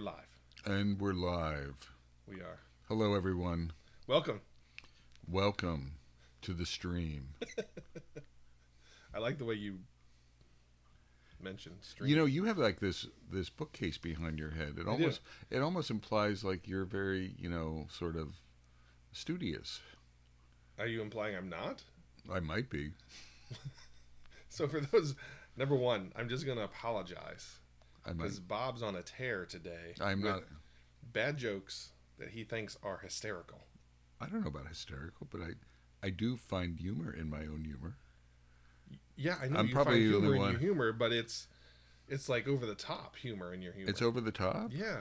live. And we're live. We are. Hello, everyone. Welcome. Welcome to the stream. I like the way you mentioned stream. You know, you have like this bookcase behind your head. It almost implies like you're very, sort of studious. Are you implying I'm not? I might be. So for those, number one, I'm just going to apologize. I might. Because Bob's on a tear today. I'm with not. Bad jokes that he thinks are hysterical. I don't know about hysterical, but I do find humor in my own humor. Yeah, I know I'm you probably find the humor only in one. your humor, but it's like over the top humor in your humor. It's over the top? Yeah.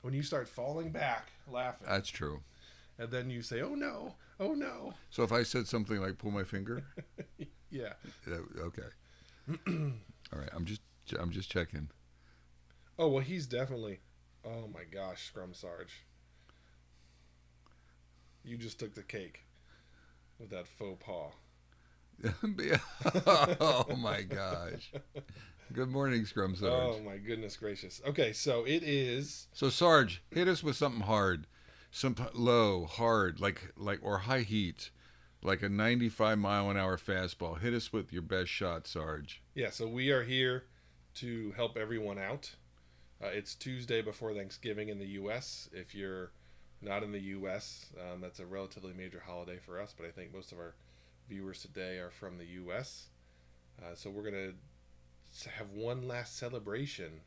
When you start falling back, laughing. That's true. And then you say, oh no, oh no. So if I said something like pull my finger? Yeah. Okay. All right, I'm just checking. Oh, well, he's definitely... Oh, my gosh, Scrum Sarge. You just took the cake with that faux pas. Oh, my gosh. Good morning, Scrum Sarge. Oh, my goodness gracious. Okay, so it is... So, Sarge, hit us with something hard. Some low, hard, or high heat, like a 95-mile-an-hour fastball. Hit us with your best shot, Sarge. Yeah, so we are here to help everyone out. It's Tuesday before Thanksgiving in the U.S. If you're not in the U.S., that's a relatively major holiday for us, but I think most of our viewers today are from the U.S. So we're going to have one last celebration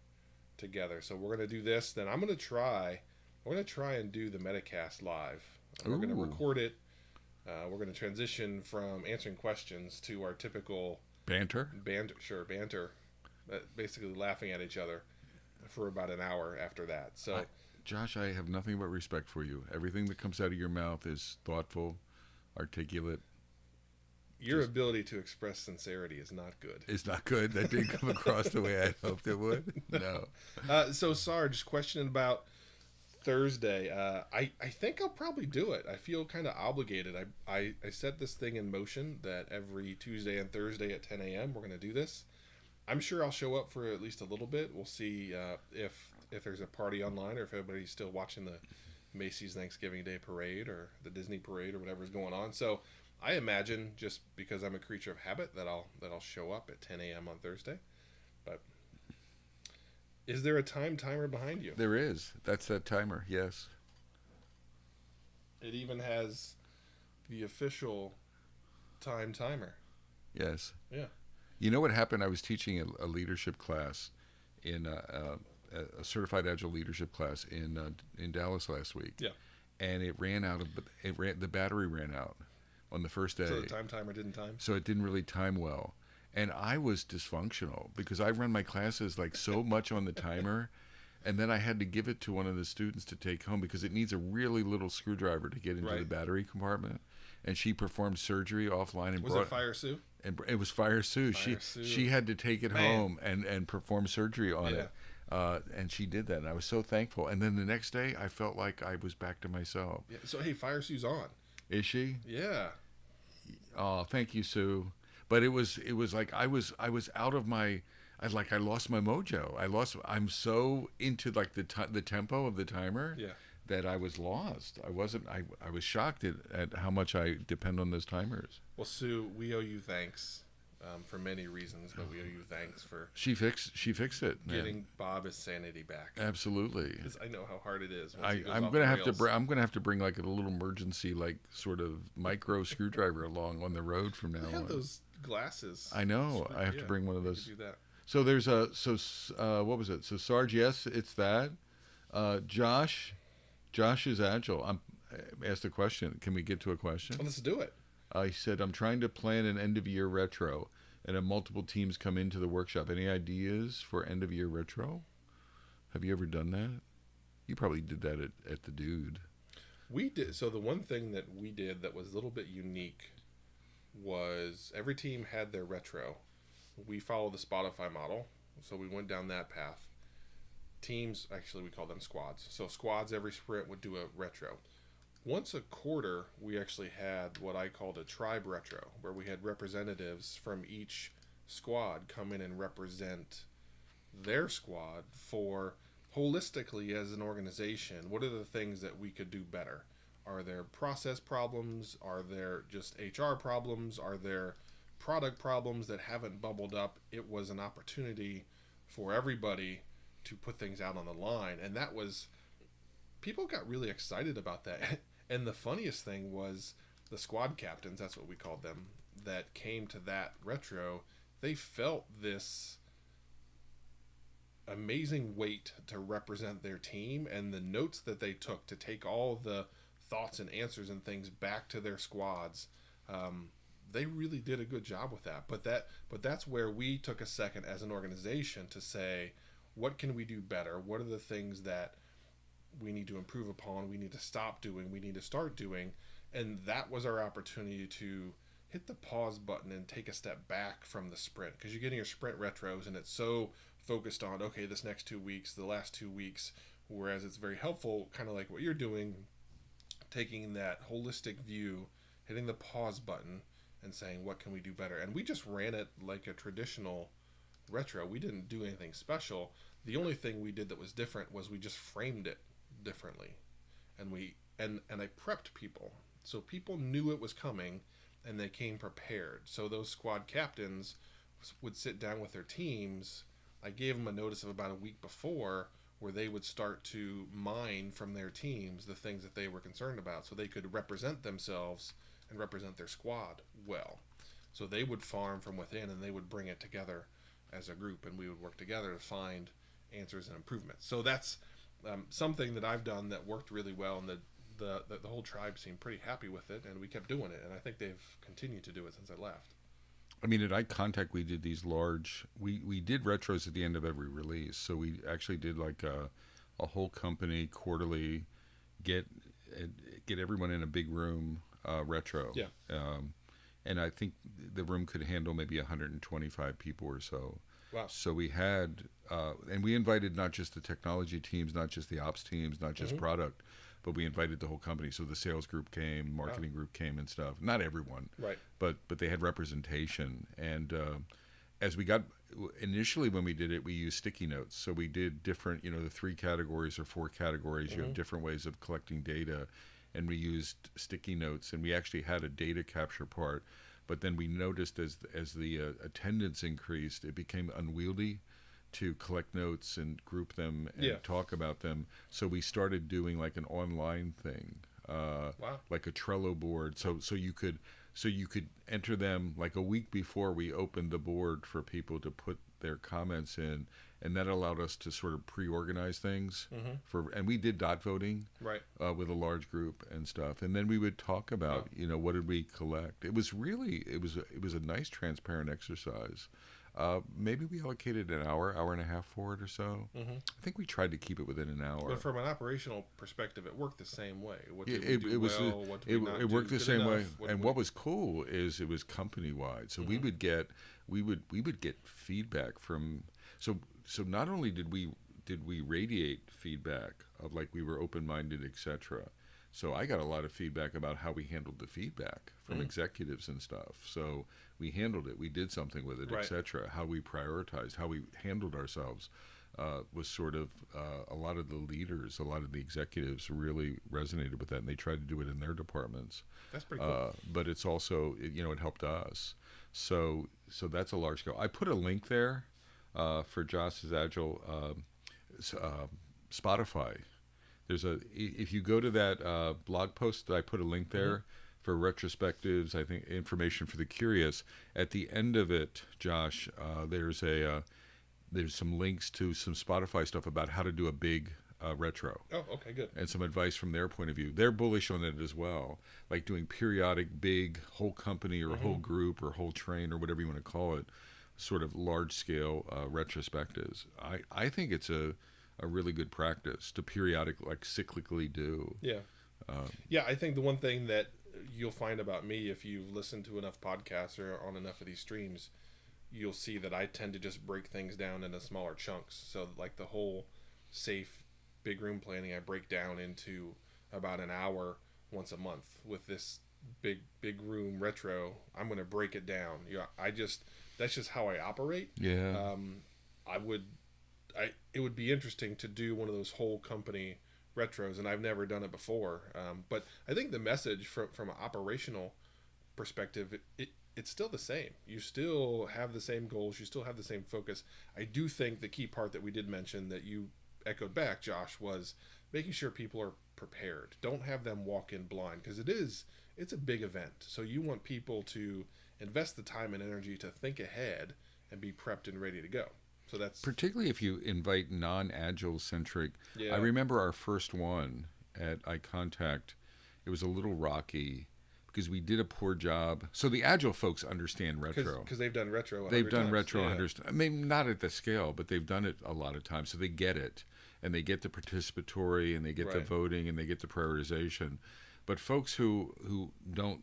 together. So we're going to do this. Then I'm going to try and do the Metacast live. We're going to record it. We're going to transition from answering questions to our typical banter. Basically laughing at each other for about an hour after that. So, Josh, I have nothing but respect for you. Everything that comes out of your mouth is thoughtful, articulate. Your ability to express sincerity is not good. It's not good. That didn't come across the way I hoped it would. No. So, Sarge, question about Thursday. I think I'll probably do it. I feel kind of obligated. I set this thing in motion that every Tuesday and Thursday at 10 a.m. we're going to do this. I'm sure I'll show up for at least a little bit. We'll see if there's a party online or if everybody's still watching the Macy's Thanksgiving Day Parade or the Disney Parade or whatever's going on. So I imagine, just because I'm a creature of habit, that I'll show up at 10 a.m. on Thursday. But is there a timer behind you? There is. That's that timer, yes. It even has the official timer. Yes. Yeah. You know what happened? I was teaching a leadership class in a certified agile leadership class in Dallas last week. Yeah. And the battery ran out on the first day. So the timer didn't time? So it didn't really time well. And I was dysfunctional because I run my classes like so much on the timer, and then I had to give it to one of the students to take home because it needs a really little screwdriver to get into the battery compartment. And she performed surgery offline and was it Fire Sue? And it was Fire Sue. She had to take it home and perform surgery on it. And she did that, and I was so thankful. And then the next day, I felt like I was back to myself. Yeah. So hey, Fire Sue's on. Is she? Yeah. Oh, thank you, Sue. But it was like I was out of my. I lost my mojo. I'm so into like the tempo of the timer. Yeah. That I was lost. I wasn't. I was shocked at how much I depend on those timers. Well, Sue, we owe you thanks for many reasons, but we owe you thanks for she fixed it. Getting Bob his sanity back. Absolutely. Because I know how hard it is. I'm gonna have to bring like a little emergency like sort of micro screwdriver along on the road from now on. I have those glasses. I know. I have to bring one of those. Do that. So there's what was it? So Sarge, yes, it's that. Josh is agile. I'm asked a question. Can we get to a question? Well, let's do it. I said, I'm trying to plan an end-of-year retro, and have multiple teams come into the workshop. Any ideas for end-of-year retro? Have you ever done that? You probably did that at the Dude. We did. So the one thing that we did that was a little bit unique was every team had their retro. We followed the Spotify model, so we went down that path. Teams, actually we call them squads. So squads every sprint would do a retro. Once a quarter, we actually had what I called a tribe retro, where we had representatives from each squad come in and represent their squad for holistically as an organization, what are the things that we could do better? Are there process problems? Are there just HR problems? Are there product problems that haven't bubbled up? It was an opportunity for everybody to put things out on the line. And that was, people got really excited about that. And the funniest thing was the squad captains, that's what we called them, that came to that retro, they felt this amazing weight to represent their team, and the notes that they took to take all the thoughts and answers and things back to their squads. They really did a good job with that. But that's where we took a second as an organization to say, what can we do better? What are the things that we need to improve upon? We need to stop doing. We need to start doing. And that was our opportunity to hit the pause button and take a step back from the sprint, because you're getting your sprint retros and it's so focused on, okay, this next 2 weeks, the last 2 weeks, whereas it's very helpful, kind of like what you're doing, taking that holistic view, hitting the pause button and saying, what can we do better? And we just ran it like a traditional retro. We didn't do anything special. The only thing we did that was different was we just framed it differently. And I prepped people. So people knew it was coming and they came prepared. So those squad captains would sit down with their teams. I gave them a notice of about a week before, where they would start to mine from their teams the things that they were concerned about, so they could represent themselves and represent their squad well. So they would farm from within and they would bring it together as a group, and we would work together to find answers and improvements. So that's something that I've done that worked really well, and the whole tribe seemed pretty happy with it, and we kept doing it, and I think they've continued to do it since I left. I mean, at iContact, we did these large. We did retros at the end of every release, so we actually did like a whole company quarterly get everyone in a big room retro. Yeah. And I think the room could handle maybe 125 people or so. Wow. So we had, and we invited not just the technology teams, not just the ops teams, not just product, but we invited the whole company. So the sales group came, marketing group came and stuff. Not everyone, Right. but they had representation. And as we got, initially when we did it, we used sticky notes. So we did different, the 3 categories or 4 categories. You have different ways of collecting data. And we used sticky notes, and we actually had a data capture part. But then we noticed as the attendance increased, it became unwieldy to collect notes and group them and talk about them. So we started doing like an online thing, like a Trello board. So you could enter them like a week before we opened the board for people to put their comments in, and that allowed us to sort of pre-organize things and we did dot voting with a large group and stuff, and then we would talk about what did we collect. It was a nice transparent exercise. Maybe we allocated an hour and a half for it or so. I think we tried to keep it within an hour. But from an operational perspective, it worked the same way. What did we do well? What did we not do? It worked the same way. And what was was cool is it was company wide. So we would get feedback from. So not only did we radiate feedback of like we were open minded, etc. So I got a lot of feedback about how we handled the feedback from executives and stuff. So we handled it, we did something with it, etc. How we prioritized, how we handled ourselves was sort of a lot of the leaders, a lot of the executives really resonated with that, and they tried to do it in their departments. That's pretty cool. But it's also, it helped us. So that's a large scale. I put a link there for Josh's Agile Spotify. If you go to that blog post, I put a link there for retrospectives. I think information for the curious. At the end of it, Josh, there's some links to some Spotify stuff about how to do a big retro. Oh, okay, good. And some advice from their point of view. They're bullish on it as well, like doing periodic, big, whole company or whole group or whole train or whatever you want to call it, sort of large-scale retrospectives. I think it's a really good practice to like cyclically do. Yeah. Yeah, I think the one thing that you'll find about me, if you've listened to enough podcasts or on enough of these streams, you'll see that I tend to just break things down into smaller chunks. So like the whole SAFe big room planning, I break down into about an hour once a month. With this big room retro, I'm going to break it down. That's just how I operate. Yeah. it would be interesting to do one of those whole company retros, and I've never done it before. But I think the message from an operational perspective, it's still the same. You still have the same goals. You still have the same focus. I do think the key part that we did mention that you echoed back, Josh, was making sure people are prepared. Don't have them walk in blind, because it's a big event. So you want people to invest the time and energy to think ahead and be prepped and ready to go. So that's Particularly if you invite non-agile centric. yeah. I remember our first one at iContact. It was a little rocky because we did a poor job. So the agile folks understand retro. Because they've done retro. They've done times. retro. Yeah. Understand? I mean, not at the scale, but they've done it a lot of times, so they get it, and they get the participatory, and they get the Right. voting, and they get the prioritization. But folks who don't,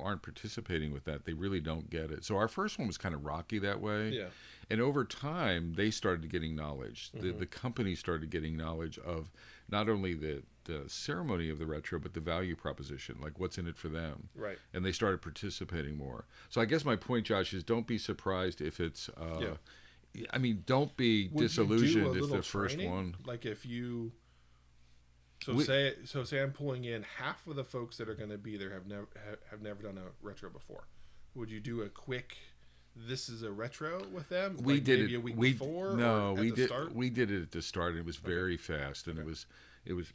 aren't participating with that, they really don't get it. So our first one was kind of rocky that way. Yeah. And over time, they started getting knowledge. Mm-hmm. The company started getting knowledge of not only the ceremony of the retro, but the value proposition, like what's in it for them. Right. And they started participating more. So I guess my point, Josh, is don't be surprised if it's. I mean, don't be Would you do a disillusioned if little the first training? one. Like if you. We- Say I'm pulling in half of the folks that are going to be there have never done a retro before. Would you do a quick? This is a retro with them. We like did maybe it a week we before. no or at we the did start? we did it at the start, and it was very fast, and it was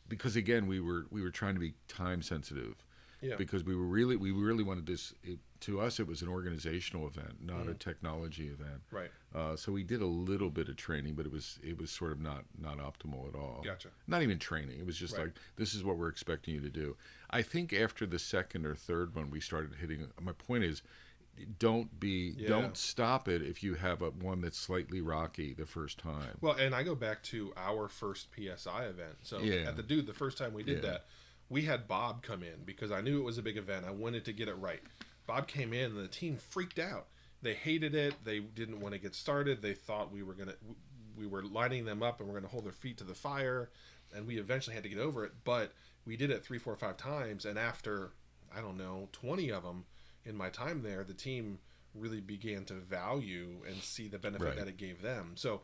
because again we were trying to be time sensitive. Yeah. Because we really wanted this. To us, it was an organizational event, not a technology event. Right. So we did a little bit of training, but it was sort of not optimal at all. Gotcha. Not even training. It was just Right. like, this is what we're expecting you to do. I think after the second or third one, we started hitting. My point is, don't stop it if you have one that's slightly rocky the first time. Well, and I go back to our first PSI event. So Yeah. at the first time we did Yeah. that, we had Bob come in because I knew it was a big event. I wanted to get it right. Bob came in and the team freaked out. They hated it. They didn't want to get started. They thought we were lining them up and we're going to hold their feet to the fire. And we eventually had to get over it. But we did it 3, 4, 5 times. And after, I don't know, 20 of them in my time there, the team really began to value and see the benefit Right. that it gave them. So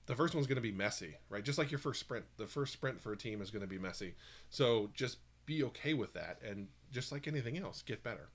the first one's going to be messy, right? Just like your first sprint. The first sprint for a team is going to be messy. So just be okay with that. And just like anything else, get better.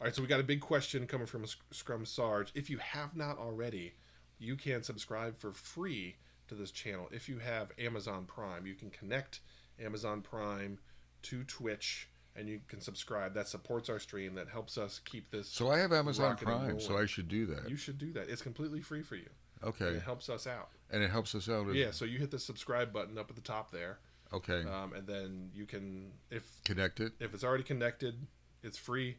All right, so we got a big question coming from Scrum Sarge. If you have not already, you can subscribe for free to this channel. If you have Amazon Prime, you can connect Amazon Prime to Twitch, and you can subscribe. That supports our stream. That helps us keep this. So I have Amazon rocking and Prime, so rolling. I should do that. You should do that. It's completely free for you. Okay. And it helps us out. And it helps us out. Yeah, so you hit the subscribe button up at the top there, Okay. and then you can, if Connect it. it's already connected, it's free.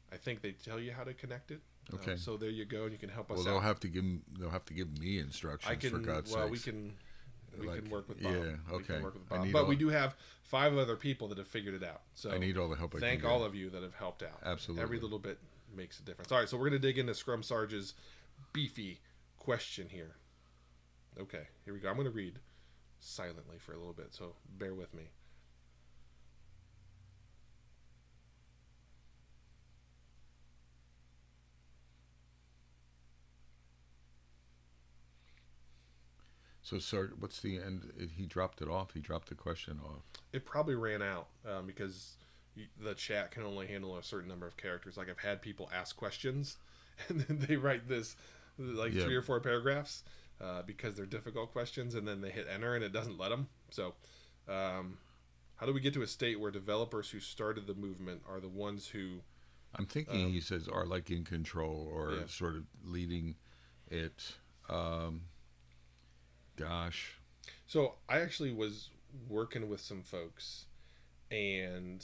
I think they tell you how to connect it. Okay. So there you go, and you can help us Well, out. they'll have to give me instructions I can. for God's Well, sakes. we Like, can work with Bob. yeah, We okay. can work with I Bob. need But all- we do have 5 other people that have figured it out. So I need all the help I thank can all get. of you that have helped out. Absolutely. Every little bit makes a difference. All right, so we're going to dig into Scrum Sarge's beefy question here. Okay, here we go. I'm going to read silently for a little bit, so bear with me. So, sir, what's the end? He dropped it off. He dropped the question off. It probably ran out because the chat can only handle a certain number of characters. Like I've had people ask questions, and then they write this like Yeah. 3 or 4 paragraphs because they're difficult questions, and then they hit enter and it doesn't let them. So, how do we get to a state where developers who started the movement are the ones who? I'm thinking he says are like in control or Yeah. sort of leading it. Gosh. So I actually was working with some folks, and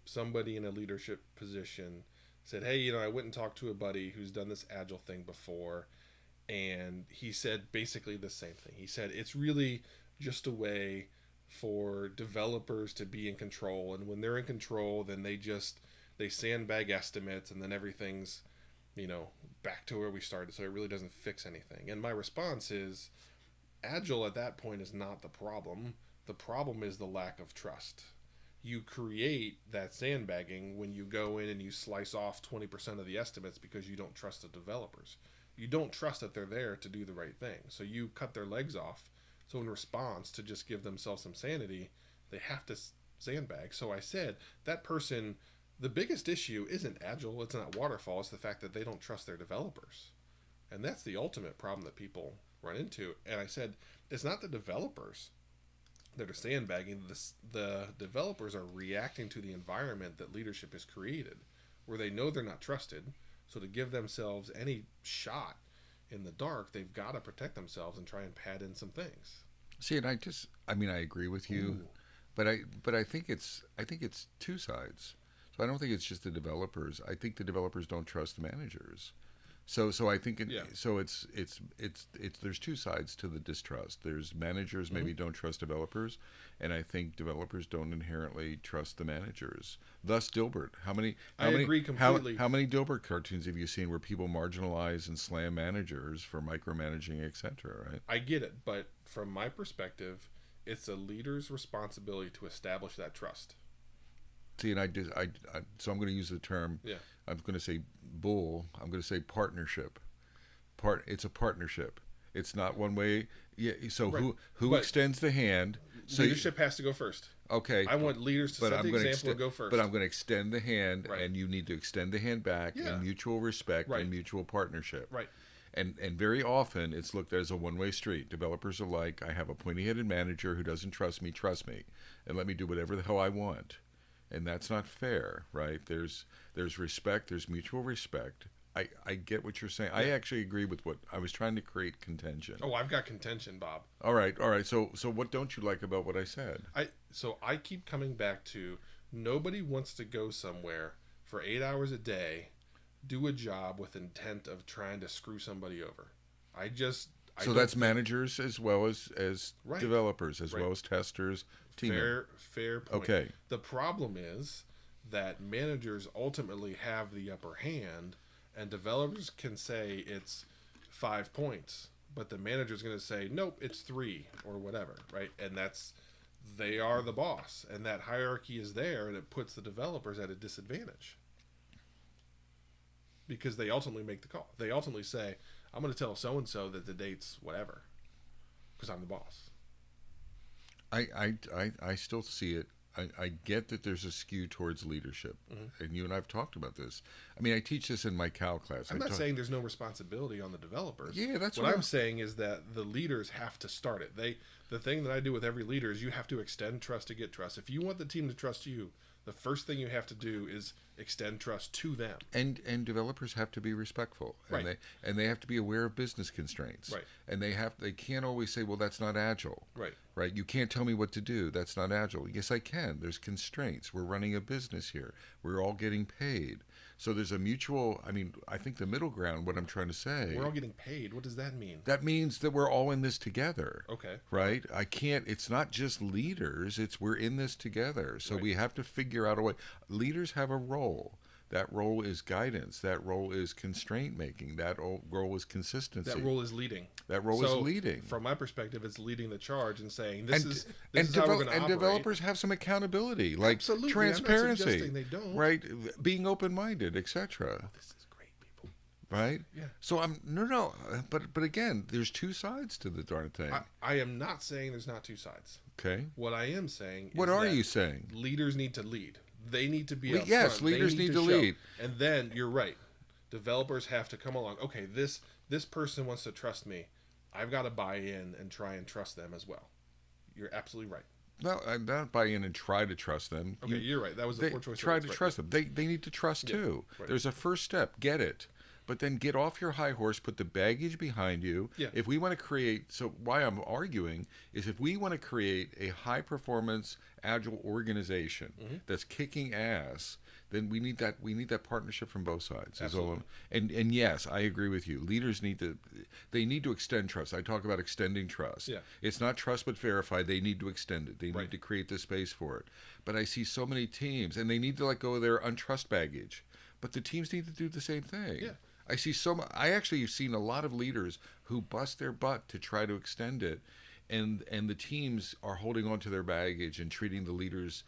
somebody in a leadership position said, "Hey, I went and talked to a buddy who's done this agile thing before," and he said basically the same thing. He said it's really just a way for developers to be in control, and when they're in control, then they sandbag estimates, and then everything's back to where we started, so it really doesn't fix anything. And my response is, agile at that point is not the problem. The problem is the lack of trust. You create that sandbagging when you go in and you slice off 20% of the estimates because you don't trust the developers. You don't trust that they're there to do the right thing. So you cut their legs off. So in response to just give themselves some sanity, they have to sandbag. So I said that person, the biggest issue isn't Agile, it's not Waterfall, it's the fact that they don't trust their developers. And that's the ultimate problem that people run into. And I said, it's not the developers that are sandbagging. The developers are reacting to the environment that leadership has created, where they know they're not trusted. So to give themselves any shot in the dark, they've got to protect themselves and try and pad in some things. See, and I mean, I agree with you, Ooh. but I think it's two sides. So I don't think it's just the developers. I think the developers don't trust the managers. So I think Yeah. so it's there's two sides to the distrust. There's managers maybe don't trust developers, and I think developers don't inherently trust the managers. Thus, Dilbert. I agree completely. How many Dilbert cartoons have you seen where people marginalize and slam managers for micromanaging, etc.? Right? I get it, but from my perspective, it's a leader's responsibility to establish that trust. See, and so I'm going to use the term. Yeah. I'm going to say bull. I'm going to say partnership. It's a partnership. It's not one way. Yeah. So Right. who But extends the hand? So leadership has to go first. okay. I want leaders to but set I'm the going to example and go first. But I'm going to extend the hand, Right. and you need to extend the hand back Yeah. in mutual respect Right. and mutual partnership. Right. And very often it's looked at as a one-way street. Developers are like, I have a pointy-headed manager who doesn't trust me, and let me do whatever the hell I want. And that's not fair, right? There's respect, there's mutual respect. I get what you're saying. I actually agree with what I was trying to create contention. Oh, I've got contention, Bob. All right. So what don't you like about what I said? I keep coming back to nobody wants to go somewhere for 8 hours a day, do a job with intent of trying to screw somebody over. So that's managers as well as Right. developers, as Right. well as testers, team members. Fair point. Okay. The problem is that managers ultimately have the upper hand, and developers can say it's 5 points, but the manager's going to say nope, it's 3 or whatever, right? And they are the boss, and that hierarchy is there, and it puts the developers at a disadvantage because they ultimately make the call. They ultimately say, I'm going to tell so and so that the date's whatever because I'm the boss. I still see it. I get that there's a skew towards leadership, and you and I've talked about this. I mean, I teach this in my Cal class. I'm not saying there's no responsibility on the developers. Yeah, that's what I'm saying is that the leaders have to start it. The thing that I do with every leader is you have to extend trust to get trust. If you want the team to trust you, the first thing you have to do is extend trust to them. And developers have to be respectful, Right. and they have to be aware of business constraints, Right. And they can't always say, well, that's not agile, Right. You can't tell me what to do. That's not agile. Yes, I can. There's constraints. We're running a business here. We're all getting paid. So there's a mutual. I mean, I think the middle ground. What I'm trying to say. We're all getting paid. What does that mean? That means that we're all in this together. Okay. Right? I can't, it's not just leaders, it's we're in this together. So Right. we have to figure out a way. Leaders have a role. That role is guidance. That role is constraint making. That role is consistency. That role is leading. That role is leading. From my perspective, it's leading the charge and saying, this is and how we're going to operate. developers have some accountability, like Absolutely. transparency, I'm not suggesting they don't. right? Being open-minded, etc. This is great, people. Right? Yeah. So but again, there's two sides to the darn thing. I am not saying there's not two sides. Okay. What I am saying What is are that you saying? leaders need to lead. They need to be Well, up yes, front. leaders They need to show. lead. And then you're right. Developers have to come along. Okay, this person wants to trust me. I've got to buy in and try and trust them as well. You're absolutely right. No, I'm not buy in and try to trust them. Okay, you're right. That was a poor choice. Try to trust them. They need to trust too. right. There's a first step. Get it. But then get off your high horse, put the baggage behind you. Yeah. If we want to create, so why I'm arguing is if we want to create a high performance agile organization that's kicking ass, then we need that partnership from both sides. Absolutely. And yes, I agree with you. Leaders need to extend trust. I talk about extending trust. Yeah. It's not trust but verify. They need to extend it. They Right. need to create the space for it. But I see so many teams, and they need to let go of their untrust baggage. But the teams need to do the same thing. Yeah. I actually have seen a lot of leaders who bust their butt to try to extend it, and the teams are holding on to their baggage and treating the leaders.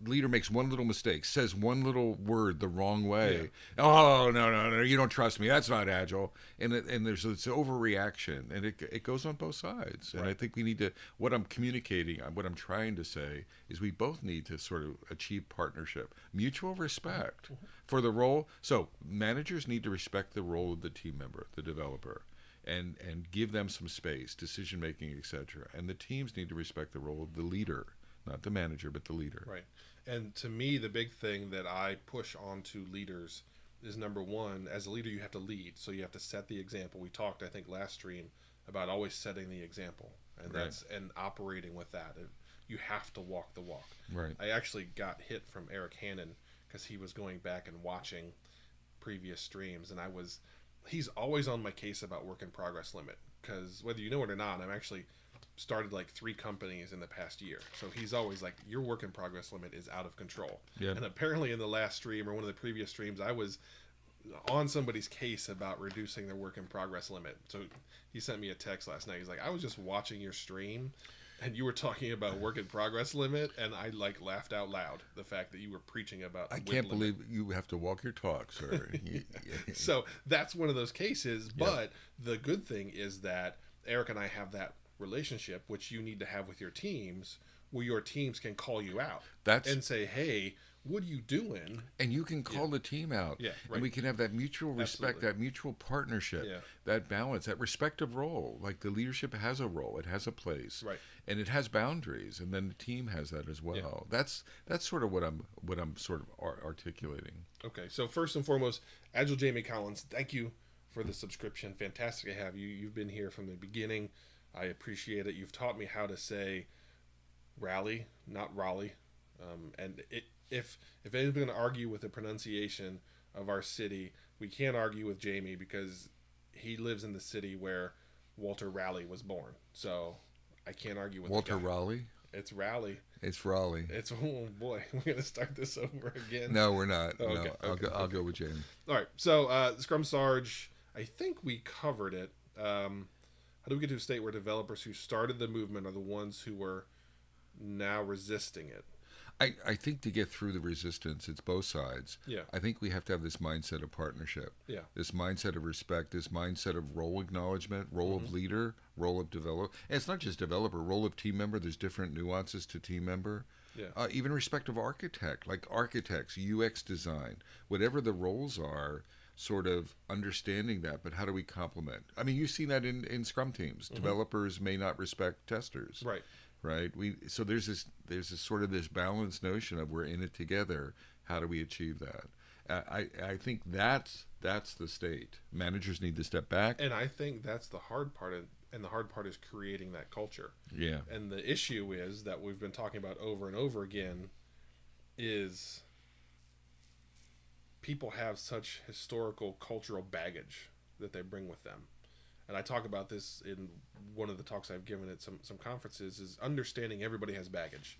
Leader makes one little mistake, says one little word the wrong way. Yeah. Oh, no, you don't trust me, that's not agile. And there's this overreaction, and it goes on both sides. And I think we need to, what I'm communicating, what I'm trying to say is we both need to sort of achieve partnership, mutual respect for the role. So managers need to respect the role of the team member, the developer, and give them some space, decision making, etc. And the teams need to respect the role of the leader, not the manager, but the leader. Right. And to me, the big thing that I push onto leaders is, number one, as a leader, you have to lead. So you have to set the example. We talked, I think, last stream about always setting the example, and and operating with that. You have to walk the walk. Right. I actually got hit from Eric Hannon because he was going back and watching previous streams, and he's always on my case about work in progress limit, because whether you know it or not, I've actually started like 3 companies in the past year. So he's always like, your work in progress limit is out of control. Yeah. And apparently in the last stream or one of the previous streams, I was on somebody's case about reducing their work in progress limit. So he sent me a text last night. He's like, I was just watching your stream and you were talking about work in progress limit, and I like laughed out loud the fact that you were preaching about I can't believe you have to walk your talk, sir. So that's one of those cases. But the good thing is that Eric and I have that relationship, which you need to have with your teams, where your teams can call you out and say, hey, what are you doing? And you can call the team out. Yeah, right. And we can have that mutual respect, that mutual partnership, that balance, that respective role. Like the leadership has a role, it has a place, right, and it has boundaries, and then the team has that as well. That's sort of what I'm sort of articulating. Okay, so first and foremost, Agile Jamie Collins, thank you for the subscription. Fantastic to have you. You've been here from the beginning. I appreciate it. You've taught me how to say Raleigh, not Raleigh. If anyone's going to argue with the pronunciation of our city, we can't argue with Jamie because he lives in the city where Walter Raleigh was born. So I can't argue with Walter Raleigh. It's Raleigh. It's Raleigh. It's, oh boy, we're going to start this over again. No, we're not. Oh, okay. No, I'll go with Jamie. All right. So Scrum Sarge, I think we covered it. How do we get to a state where developers who started the movement are the ones who were now resisting it? I think to get through the resistance, it's both sides. Yeah. I think we have to have this mindset of partnership. Yeah. This mindset of respect, this mindset of role acknowledgement, role of leader, role of developer. And it's not just developer, role of team member. There's different nuances to team member. Yeah. Even respect of architect, like architects, UX design, whatever the roles are, sort of understanding that, but how do we complement? I mean, you've seen that in Scrum teams. Developers may not respect testers. Right. Right. So there's this sort of this balanced notion of we're in it together. How do we achieve that? I think that's the state. Managers need to step back. And I think that's the hard part, and the hard part is creating that culture. Yeah. And the issue is that we've been talking about over and over again is people have such historical cultural baggage that they bring with them. And I talk about this in one of the talks I've given at some conferences, is understanding everybody has baggage.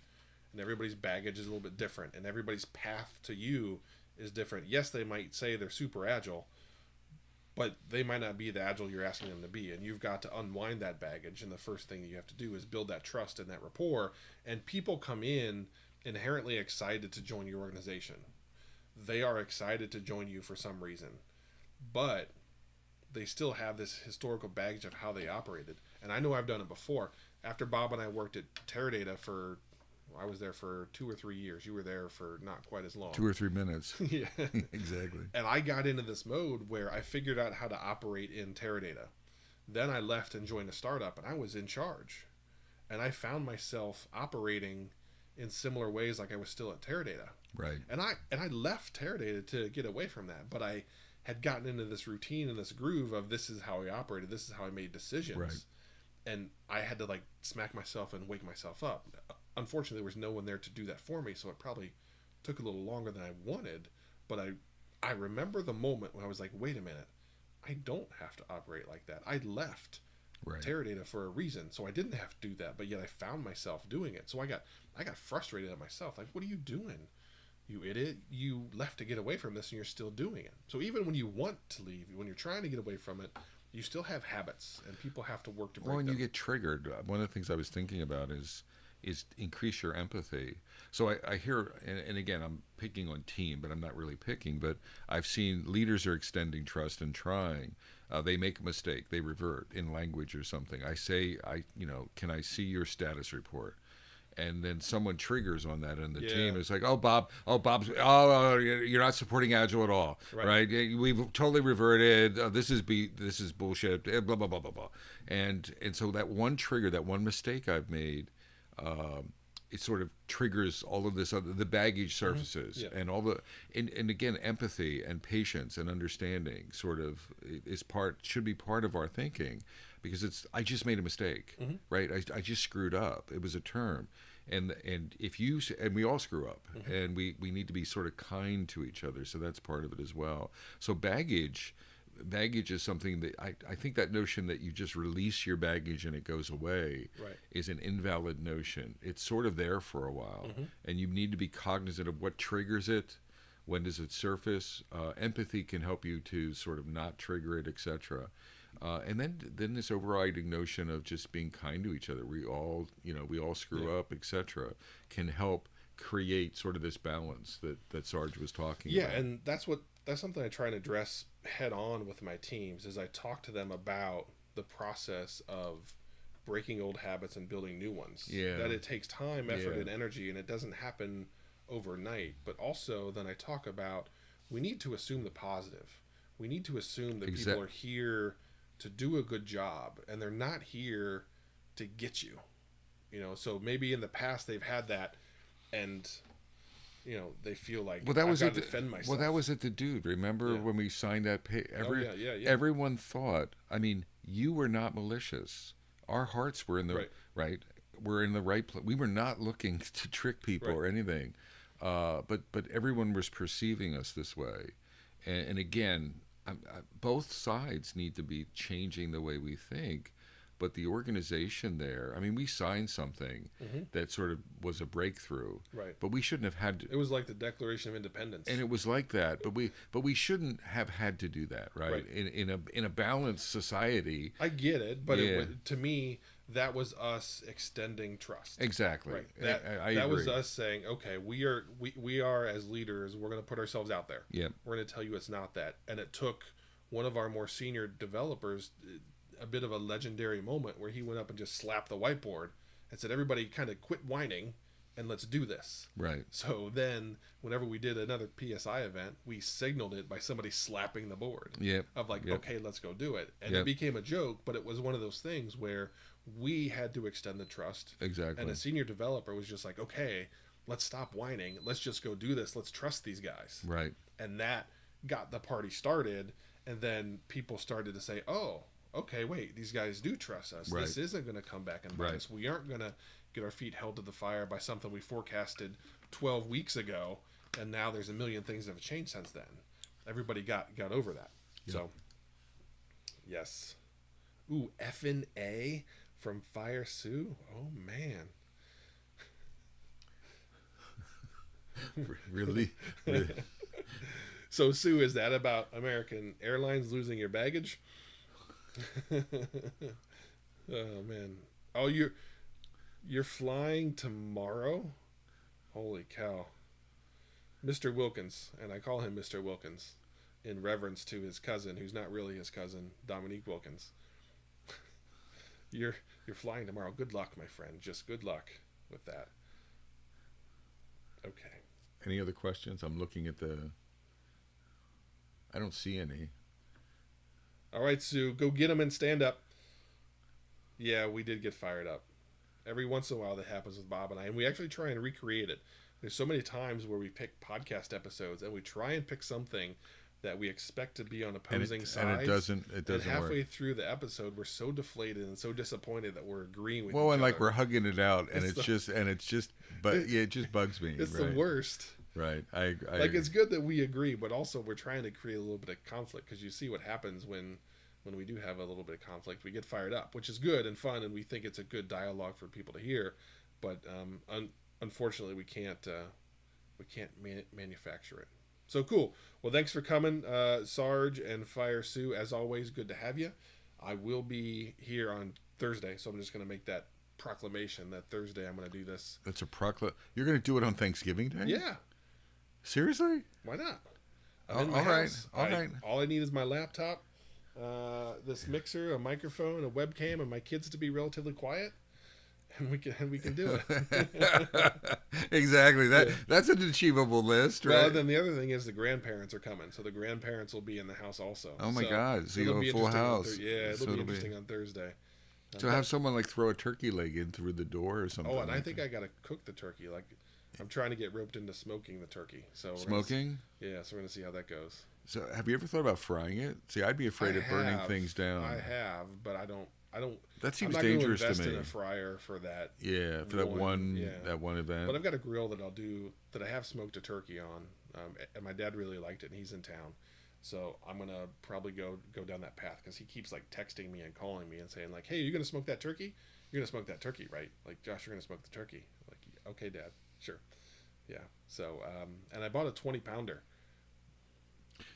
And everybody's baggage is a little bit different. And everybody's path to you is different. Yes, they might say they're super agile, but they might not be the agile you're asking them to be. And you've got to unwind that baggage. And the first thing that you have to do is build that trust and that rapport. And people come in inherently excited to join your organization. They are excited to join you for some reason. But they still have this historical baggage of how they operated. And I know I've done it before. After Bob and I worked at Teradata I was there for 2 or 3 years. You were there for not quite as long. 2 or 3 minutes. Yeah. Exactly. And I got into this mode where I figured out how to operate in Teradata. Then I left and joined a startup, and I was in charge. And I found myself operating in similar ways like I was still at Teradata. Right. And I left Teradata to get away from that, but I had gotten into this routine and this groove of this is how I operated, this is how I made decisions. Right. And I had to like smack myself and wake myself up. Unfortunately, there was no one there to do that for me, so it probably took a little longer than I wanted. But I remember the moment when I was like, wait a minute, I don't have to operate like that. I left Teradata for a reason, so I didn't have to do that, but yet I found myself doing it. So I got frustrated at myself. Like, what are you doing? You idiot, you left to get away from this and you're still doing it. So even when you want to leave, when you're trying to get away from it, you still have habits, and people have to work to Well, break when you them. get triggered, one of the things I was thinking about is increase your empathy. So I hear, and again, I'm picking on team, but I'm not really picking. But I've seen leaders are extending trust and trying. They make a mistake, they revert in language or something. I say, can I see your status report? And then someone triggers on that in the Yeah. team. It's like, oh, you're not supporting Agile at all, Right. right? We've totally reverted. This is bullshit. Blah blah blah blah blah. And so that one trigger, that one mistake I've made, it sort of triggers all of this other the baggage surfaces Yeah. and all the and again empathy and patience and understanding sort of should be part of our thinking because it's I just made a mistake, right? I just screwed up. It was a term, and if you and we all screw up, and we need to be sort of kind to each other. So that's part of it as well. So baggage is something that I think that notion that you just release your baggage and it goes away Right. is an invalid notion. It's sort of there for a while, and you need to be cognizant of what triggers it. When does it surface? Empathy can help you to sort of not trigger it, etc. And then this overriding notion of just being kind to each other. We all screw up, etc. Can help create sort of this balance that Sarge was talking Yeah, about. and that's something I try and address head on with my teams is I talk to them about the process of breaking old habits and building new ones. Yeah. That it takes time, effort, Yeah. and energy, and it doesn't happen overnight. But also, then I talk about we need to assume the positive. We need to assume that people are here to do a good job, and they're not here to get you. So maybe in the past they've had that, and they feel like Well, that I've was got it. to defend myself. Well, that was it. The dude. Remember Yeah. when we signed that? Yeah. Everyone thought. I mean, you were not malicious. Our hearts were in the Right. right. We're in the right place. We were not looking to trick people or anything. But everyone was perceiving us this way, and again, both sides need to be changing the way we think. But the organization there, I mean, we signed something that sort of was a breakthrough, Right. but we shouldn't have had to. It was like the Declaration of Independence. And it was like that, but we shouldn't have had to do that, right? Right. In a balanced society. I get it, but Yeah. to me, that was us extending trust. Exactly. Right. I that was agree. us saying, okay, we are as leaders, we're going to put ourselves out there. Yep. We're going to tell you it's not that. And it took one of our more senior developers a bit of a legendary moment where he went up and just slapped the whiteboard and said, everybody kind of quit whining and let's do this. Right. So then whenever we did another PSI event, we signaled it by somebody slapping the board. Yep. Of like, Yep. okay, let's go do it. And Yep. it became a joke, but it was one of those things where we had to extend the trust. Exactly. And a senior developer was just like, okay, let's stop whining. Let's just go do this. Let's trust these guys. Right. And that got the party started. And then people started to say, oh, okay, wait, these guys do trust us. Right. This isn't going to come back and bite Right. us. We aren't going to get our feet held to the fire by something we forecasted 12 weeks ago. And now there's a million things that have changed since then. Everybody got over that. Yep. So, yes. Ooh, F&A from Fire Sue. Oh, man. Really. So, Sue, is that about American Airlines losing your baggage? Oh, man. Oh, you're flying tomorrow? Holy cow. Mr. Wilkins, and I call him Mr. Wilkins in reverence to his cousin, who's not really his cousin, Dominique Wilkins. You're flying tomorrow. Good luck, my friend. Just good luck with that. Okay. Any other questions? I'm looking at the. I don't see any. All right, Sue, go get him and stand up. Yeah, we did get fired up. Every once in a while that happens with Bob and I, and we actually try and recreate it. There's so many times where we pick podcast episodes and we try and pick something that we expect to be on opposing sides. And it doesn't And halfway work. through the episode, we're so deflated and so disappointed that we're agreeing with Well, each and like other. we're hugging it out, and It's it's just, but yeah, it just bugs me. It's right. the worst. Right. I Like, it's good that we agree, but also we're trying to create a little bit of conflict, because you see what happens when we do have a little bit of conflict. We get fired up, which is good and fun, and we think it's a good dialogue for people to hear. But unfortunately, we can't manufacture it. So cool. Well, thanks for coming, Sarge and Fire Sue. As always, good to have you. I will be here on Thursday, so I'm just going to make that proclamation that Thursday I'm going to do this. That's a You're going to do it on Thanksgiving Day? Yeah. Seriously? Why not? All right. All I need is my laptop, this mixer, a microphone, a webcam, and my kids to be relatively quiet, and we can do it. Exactly. That's an achievable list, right? Well, then the other thing is the grandparents are coming, so the grandparents will be in the house also. Oh my God! So you have a full house. It'll be interesting on Thursday. So have someone like throw a turkey leg in through the door or something. Oh, and like I think I gotta cook the turkey. Like, I'm trying to get roped into smoking the turkey. So smoking? Yeah, so we're gonna see how that goes. So have you ever thought about frying it? See, I'd be afraid of burning things down. I have, but I don't. That seems I'm not dangerous invest to me. In a fryer for that. Yeah, for that one event. But I've got a grill that that I have smoked a turkey on, and my dad really liked it, and he's in town, so I'm gonna probably go down that path because he keeps like texting me and calling me and saying like, "Hey, are you gonna smoke that turkey? You're gonna smoke that turkey, right? Like, Josh, you're gonna smoke the turkey." I'm like, okay, Dad, sure, yeah. So, and I bought a 20-pounder.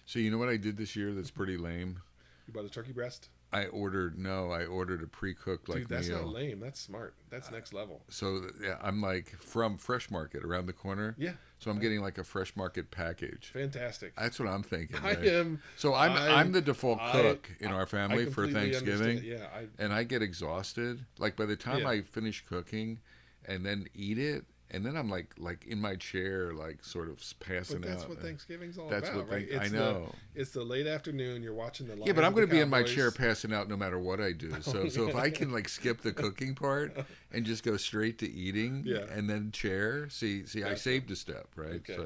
So you know what I did this year that's pretty lame? You bought a turkey breast? I ordered a pre-cooked Dude, that's meal. not lame. That's smart. That's next level. So yeah, I'm like from Fresh Market around the corner. Yeah. So I'm getting like a Fresh Market package. Fantastic. That's what I'm thinking. I right? am. So I'm the default cook in our family for completely Thanksgiving. understand. Yeah. And I get exhausted. Like by the time I finish cooking, and then eat it. And then I'm like in my chair, like sort of passing out. But that's what Thanksgiving's all that's about, what right? I know. It's the late afternoon. You're watching the Lions. Yeah, but I'm going to be in my chair passing out no matter what I do. So if I can like skip the cooking part and just go straight to eating, and then chair. See, I saved a step, right? Okay.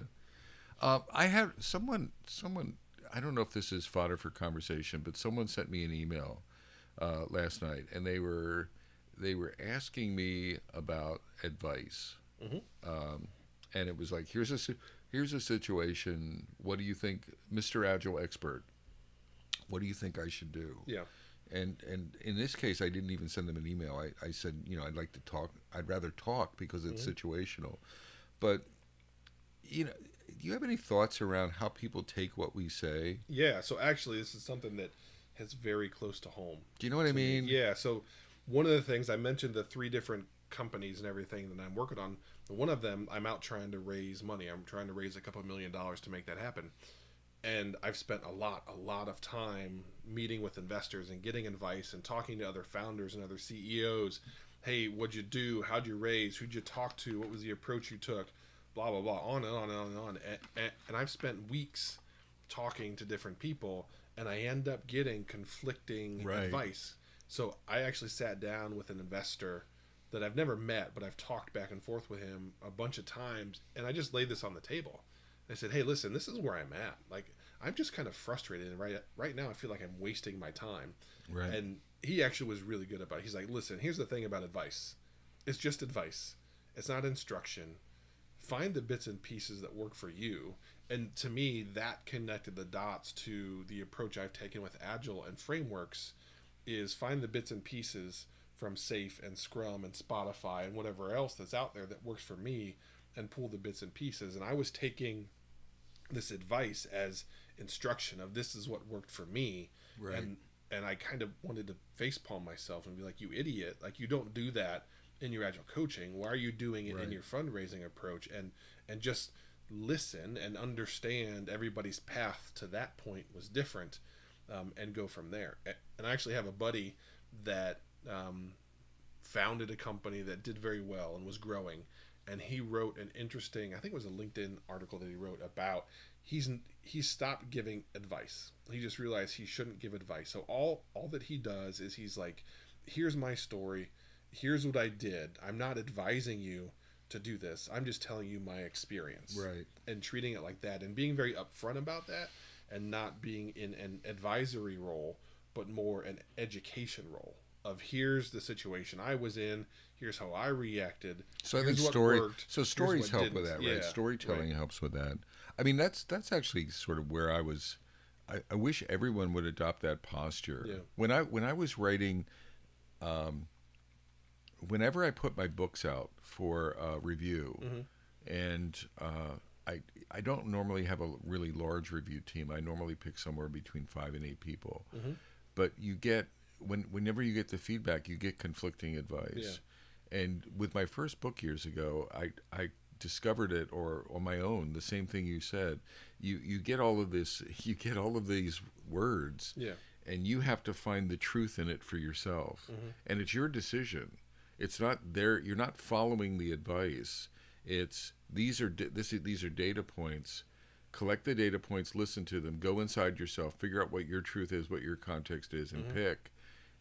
So, I had someone. I don't know if this is fodder for conversation, but someone sent me an email last night, and they were asking me about advice. Mm-hmm. And it was like, here's a situation. What do you think, Mr. Agile expert? What do you think I should do? Yeah. And in this case, I didn't even send them an email. I said, I'd like to talk. I'd rather talk because it's situational. But do you have any thoughts around how people take what we say? Yeah. So actually, this is something that is very close to home. Do you know what I mean? Yeah. So one of the things I mentioned, the 3 different companies and everything that I'm working on. One of them, I'm out trying to raise money. I'm trying to raise a couple $1 million to make that happen. And I've spent a lot of time meeting with investors and getting advice and talking to other founders and other CEOs. Hey, what'd you do? How'd you raise? Who'd you talk to? What was the approach you took? Blah, blah, blah, on and on and on and on. And I've spent weeks talking to different people, and I end up getting conflicting advice. So I actually sat down with an investor that I've never met, but I've talked back and forth with him a bunch of times, and I just laid this on the table. I said, hey, listen, this is where I'm at. Like, I'm just kind of frustrated, and right now I feel like I'm wasting my time. Right. And he actually was really good about it. He's like, listen, here's the thing about advice. It's just advice. It's not instruction. Find the bits and pieces that work for you. And to me, that connected the dots to the approach I've taken with Agile and frameworks is find the bits and pieces from Safe and Scrum and Spotify and whatever else that's out there that works for me and pull the bits and pieces. And I was taking this advice as instruction of this is what worked for me. Right. And I kind of wanted to facepalm myself and be like, you idiot. Like, you don't do that in your Agile coaching. Why are you doing it in your fundraising approach? And just listen and understand everybody's path to that point was different, and go from there. And I actually have a buddy that founded a company that did very well and was growing, and he wrote an interesting, I think it was a LinkedIn article that he wrote about he stopped giving advice. He just realized he shouldn't give advice. So all that he does is he's like, here's my story, here's what I did. I'm not advising you to do this. I'm just telling you my experience. Right. And treating it like that and being very upfront about that and not being in an advisory role, but more an education role of here's the situation I was in, here's how I reacted. So I think stories help with that, right? Storytelling helps with that. I mean, that's actually sort of where I was. I wish everyone would adopt that posture. Yeah. When I was writing, whenever I put my books out for review, and I don't normally have a really large review team. I normally pick somewhere between 5 and 8 people, but you get whenever you get the feedback, you get conflicting advice. And with my first book years ago, I discovered it, or on my own, the same thing you said. You get all of this, you get all of these words, Yeah. and you have to find the truth in it for yourself. And it's your decision. It's not there. You're not following the advice. It's these are data points. Collect the data points, listen to them, go inside yourself, figure out what your truth is, what your context is, and pick.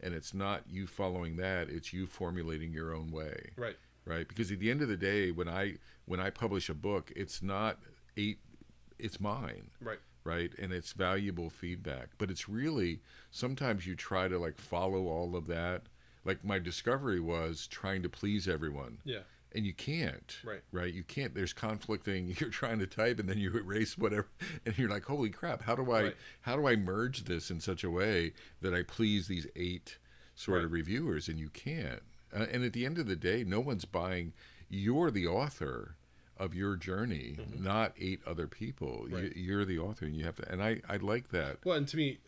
And it's not you following that, it's you formulating your own way. Right. Right? Because at the end of the day, when I publish a book, it's not it's mine. Right. Right? And it's valuable feedback. But it's really, sometimes you try to like follow all of that. Like my discovery was trying to please everyone. Yeah. And you can't. Right. Right? You can't. There's conflicting. You're trying to type and then you erase whatever, and you're like, holy crap! How do I merge this in such a way that I please these 8 sort of reviewers? And you can't. And at the end of the day, no one's buying. You're the author of your journey, not 8 other people. Right. You're the author, and you have to. And I like that. Well, and to me,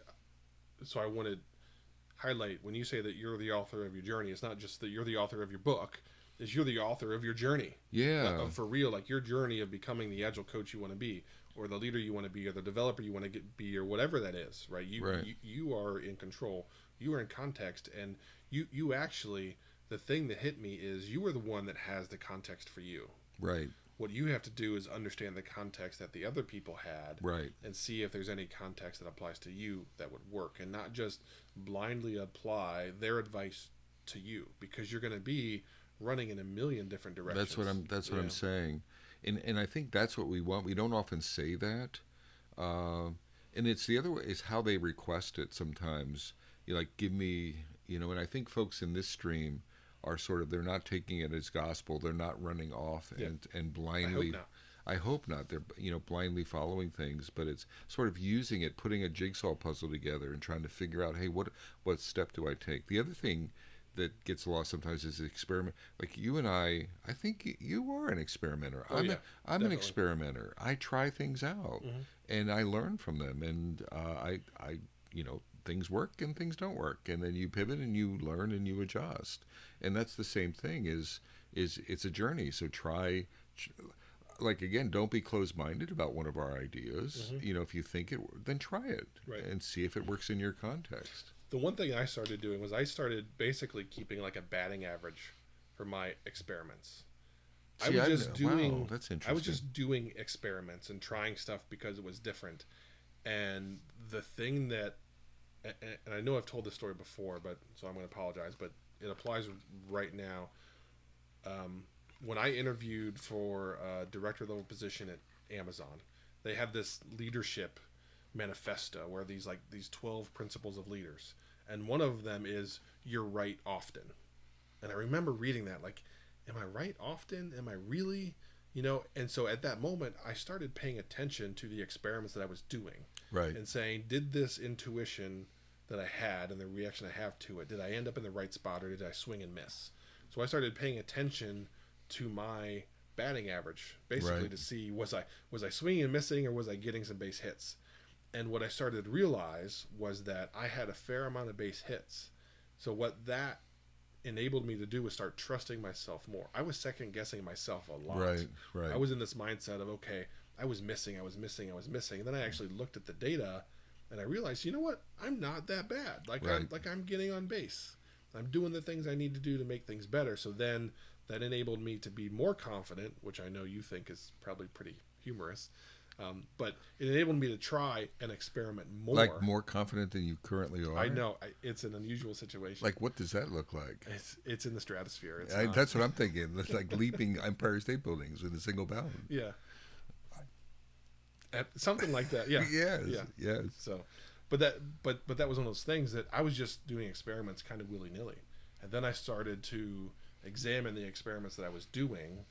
so I want to highlight, when you say that you're the author of your journey, it's not just that you're the author of your book. Is you're the author of your journey. Yeah. For real, like your journey of becoming the agile coach you want to be, or the leader you want to be, or the developer you want to be, or whatever that is, right? You are in control. You are in context, and you actually, the thing that hit me is you are the one that has the context for you. Right. What you have to do is understand the context that the other people had, Right. and see if there's any context that applies to you that would work, and not just blindly apply their advice to you, because you're going to be running in a million different directions. That's what I'm saying, and I think that's what we want. We don't often say that, and it's the other way is how they request it. Sometimes like give me, and I think folks in this stream are sort of, they're not taking it as gospel. They're not running off and blindly. I hope not. They're blindly following things, but it's sort of using it, putting a jigsaw puzzle together, and trying to figure out, hey, what step do I take? The other thing that gets lost sometimes is the experiment. Like you and I think you are an experimenter. I'm an experimenter. I try things out, and I learn from them, and I things work and things don't work, and then you pivot and you learn and you adjust, and that's the same thing. Is it's a journey. So like again, don't be closed-minded about one of our ideas. If you think it, then try it and see if it works in your context. The one thing I started doing was I started basically keeping like a batting average for my experiments. Wow, that's interesting. I was just doing experiments and trying stuff because it was different. And the thing that, and I know I've told this story before, but so I'm going to apologize, but it applies right now. When I interviewed for a director level position at Amazon, they have this leadership manifesto where these 12 principles of leaders, and one of them is you're right often. And I remember reading that, like, am I right often? Am I really? And so at that moment I started paying attention to the experiments that I was doing, right, and saying, did this intuition that I had and the reaction I have to it, did I end up in the right spot, or did I swing and miss? So I started paying attention to my batting average, basically, to see, was I swinging and missing, or was I getting some base hits? And what I started to realize was that I had a fair amount of base hits. So what that enabled me to do was start trusting myself more. I was second guessing myself a lot. Right. I was in this mindset of, okay, I was missing. And then I actually looked at the data, and I realized, you know what? I'm not that bad. I'm getting on base. I'm doing the things I need to do to make things better. So then that enabled me to be more confident, which I know you think is probably pretty humorous. But it enabled me to try and experiment more. Like more confident than you currently are? I know. It's an unusual situation. Like, what does that look like? It's in the stratosphere. That's what I'm thinking. It's like leaping Empire State Buildings with a single bound. Yeah. Something like that. Yeah. Yes. So, but that was one of those things that I was just doing experiments kind of willy-nilly. And then I started to examine the experiments that I was doing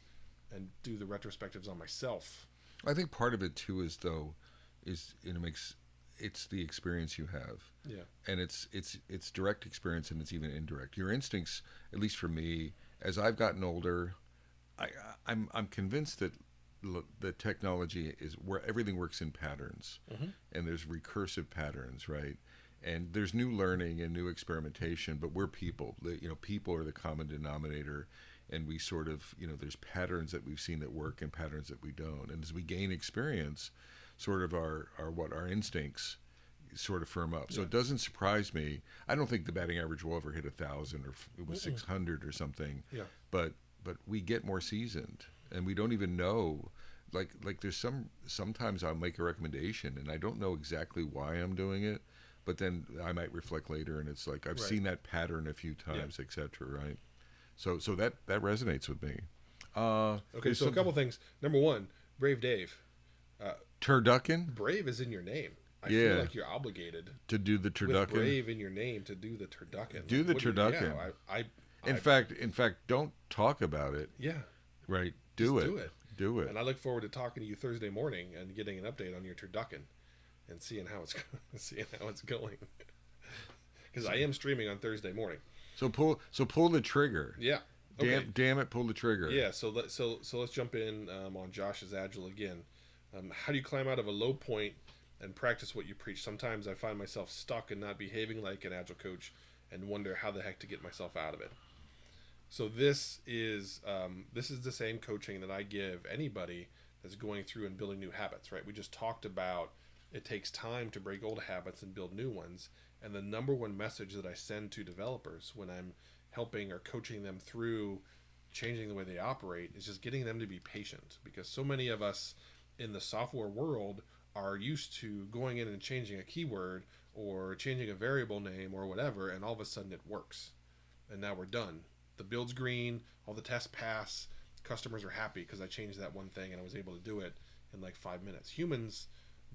and do the retrospectives on myself. I think part of it too is it's the experience you have. Yeah. And it's direct experience, and it's even indirect. Your instincts, at least for me, as I've gotten older, I'm convinced that the technology is where everything works in patterns, and there's recursive patterns, right? and there's new learning and new experimentation, but we're people. People are the common denominator, and we sort of, there's patterns that we've seen that work and patterns that we don't. And as we gain experience, sort of our instincts sort of firm up. So it doesn't surprise me. I don't think the batting average will ever hit 1,000, or it was 600 or something. Yeah. But we get more seasoned, and we don't even know. Like there's sometimes I'll make a recommendation and I don't know exactly why I'm doing it, but then I might reflect later and it's like I've seen that pattern a few times, etc. Right? So that resonates with me. Okay, so a couple things. Number one, Brave Dave. Turducken? Brave is in your name. I feel like you're obligated to do the turducken. With Brave in your name to do the turducken. Do the turducken. In fact, don't talk about it. Yeah. Right. Do it. Do it. And I look forward to talking to you Thursday morning and getting an update on your turducken and seeing how it's going. Because I am streaming on Thursday morning. So pull the trigger. Yeah. Okay. Damn it, pull the trigger. Yeah. So let's jump in on Josh's Agile again. How do you climb out of a low point and practice what you preach? Sometimes I find myself stuck and not behaving like an Agile coach and wonder how the heck to get myself out of it. So this is the same coaching that I give anybody that's going through and building new habits, right? We just talked about it takes time to break old habits and build new ones. And the number one message that I send to developers when I'm helping or coaching them through changing the way they operate is just getting them to be patient, because so many of us in the software world are used to going in and changing a keyword or changing a variable name or whatever, and all of a sudden it works. And now we're done. The build's green, all the tests pass, customers are happy because I changed that one thing and I was able to do it in like 5 minutes. Humans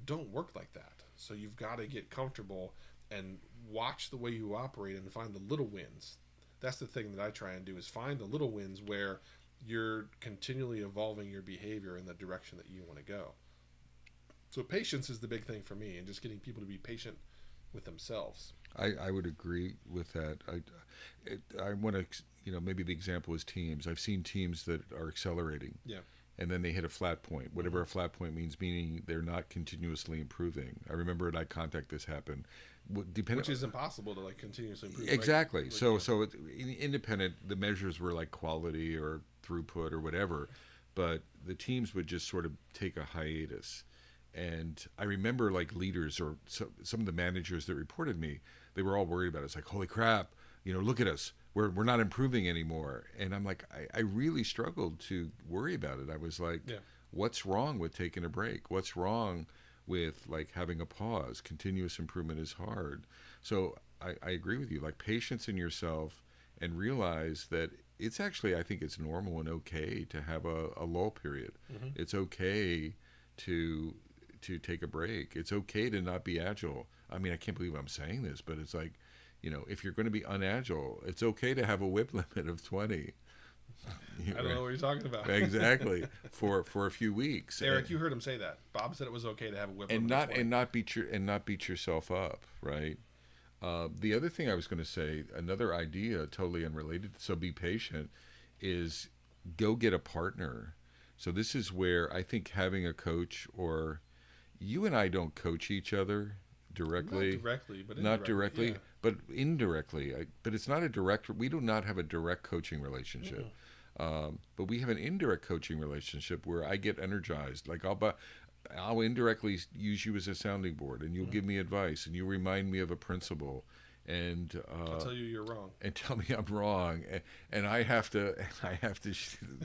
don't work like that. So you've got to get comfortable and watch the way you operate and find the little wins. That's the thing that I try and do, is find the little wins where you're continually evolving your behavior in the direction that you want to go. So patience is the big thing for me, and just getting people to be patient with themselves. I would agree with that. I want to, maybe the example is teams. I've seen teams that are accelerating. Yeah. And then they hit a flat point, whatever a flat point means, meaning they're not continuously improving. I remember at iContact this happened. Which is impossible to continuously improve. Exactly. Right? So independent, the measures were like quality or throughput or whatever, but the teams would just sort of take a hiatus. And I remember leaders or some of the managers that reported me, they were all worried about it. It's like, holy crap, look at us. We're not improving anymore. And I'm like, I really struggled to worry about it. I was like, what's wrong with taking a break? What's wrong with having a pause? Continuous improvement is hard. So I agree with you, patience in yourself, and realize that it's actually, I think it's normal and okay to have a lull period. Mm-hmm. It's okay to take a break. It's okay to not be agile. I mean, I can't believe I'm saying this, but it's like, if you're going to be unagile, it's okay to have a whip limit of 20. I don't know what you're talking about. Exactly. For a few weeks. Eric, you heard him say that. Bob said it was okay to have a whip limit of 20. and not beat yourself up, right? The other thing I was going to say, another idea totally unrelated, so be patient, is go get a partner. So this is where I think having a coach, or you and I don't coach each other directly. Not directly, but indirectly. But it's not a direct. We do not have a direct coaching relationship. Mm-hmm. But we have an indirect coaching relationship where I get energized. I'll indirectly use you as a sounding board, and you'll give me advice, and you remind me of a principle, and I'll tell you you're wrong, and tell me I'm wrong, and I have to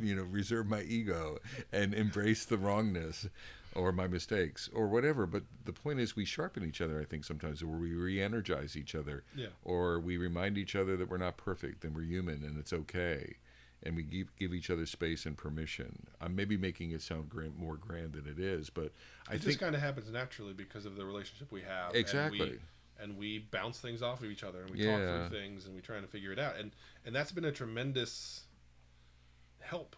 reserve my ego and embrace the wrongness or my mistakes or whatever. But the point is, we sharpen each other, I think, sometimes, or we re-energize each other, or we remind each other that we're not perfect and we're human and it's okay. And we give each other space and permission. I'm maybe making it sound more grand than it is, but I think it just kind of happens naturally because of the relationship we have. Exactly. And we bounce things off of each other, and we talk through things, and we try to figure it out. And that's been a tremendous help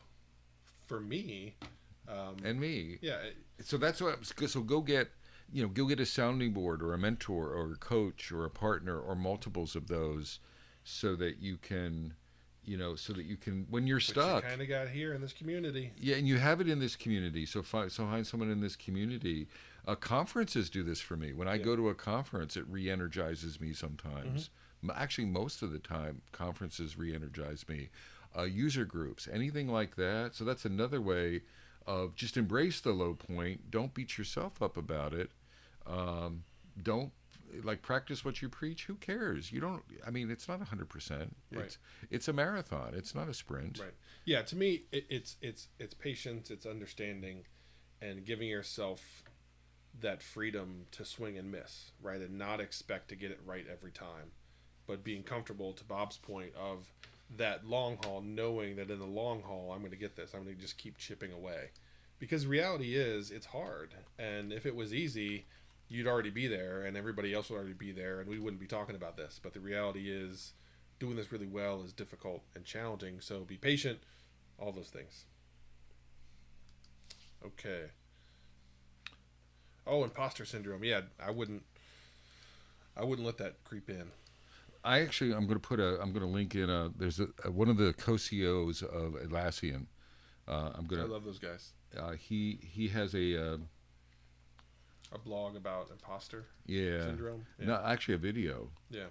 for me. And me. Yeah. So that's what. So go get a sounding board or a mentor or a coach or a partner or multiples of those, so that you can so that you can, when you're Which stuck. you kind of got here in this community. Yeah, and you have it in this community. So find someone in this community. Conferences do this for me. When I go to a conference, it re-energizes me sometimes. Actually, most of the time, conferences re-energize me. User groups, anything like that. So that's another way of just embrace the low point. Don't beat yourself up about it. Don't practice what you preach. Who cares? You don't. I mean, it's not 100%. It's a marathon. It's not a sprint. Right. Yeah. To me, it's patience. It's understanding, and giving yourself that freedom to swing and miss, right, and not expect to get it right every time, but being comfortable, to Bob's point, of that long haul, knowing that in the long haul I'm going to get this. I'm going to just keep chipping away, because reality is it's hard, and if it was easy, you'd already be there and everybody else would already be there and we wouldn't be talking about this. But the reality is doing this really well is difficult and challenging, so be patient, all those things. Okay. Oh, imposter syndrome. Yeah, I wouldn't let that creep in. I'm going to link in there's one of the co-CEOs of Atlassian. I love those guys. He has a blog about imposter syndrome. No, actually a video. Yeah.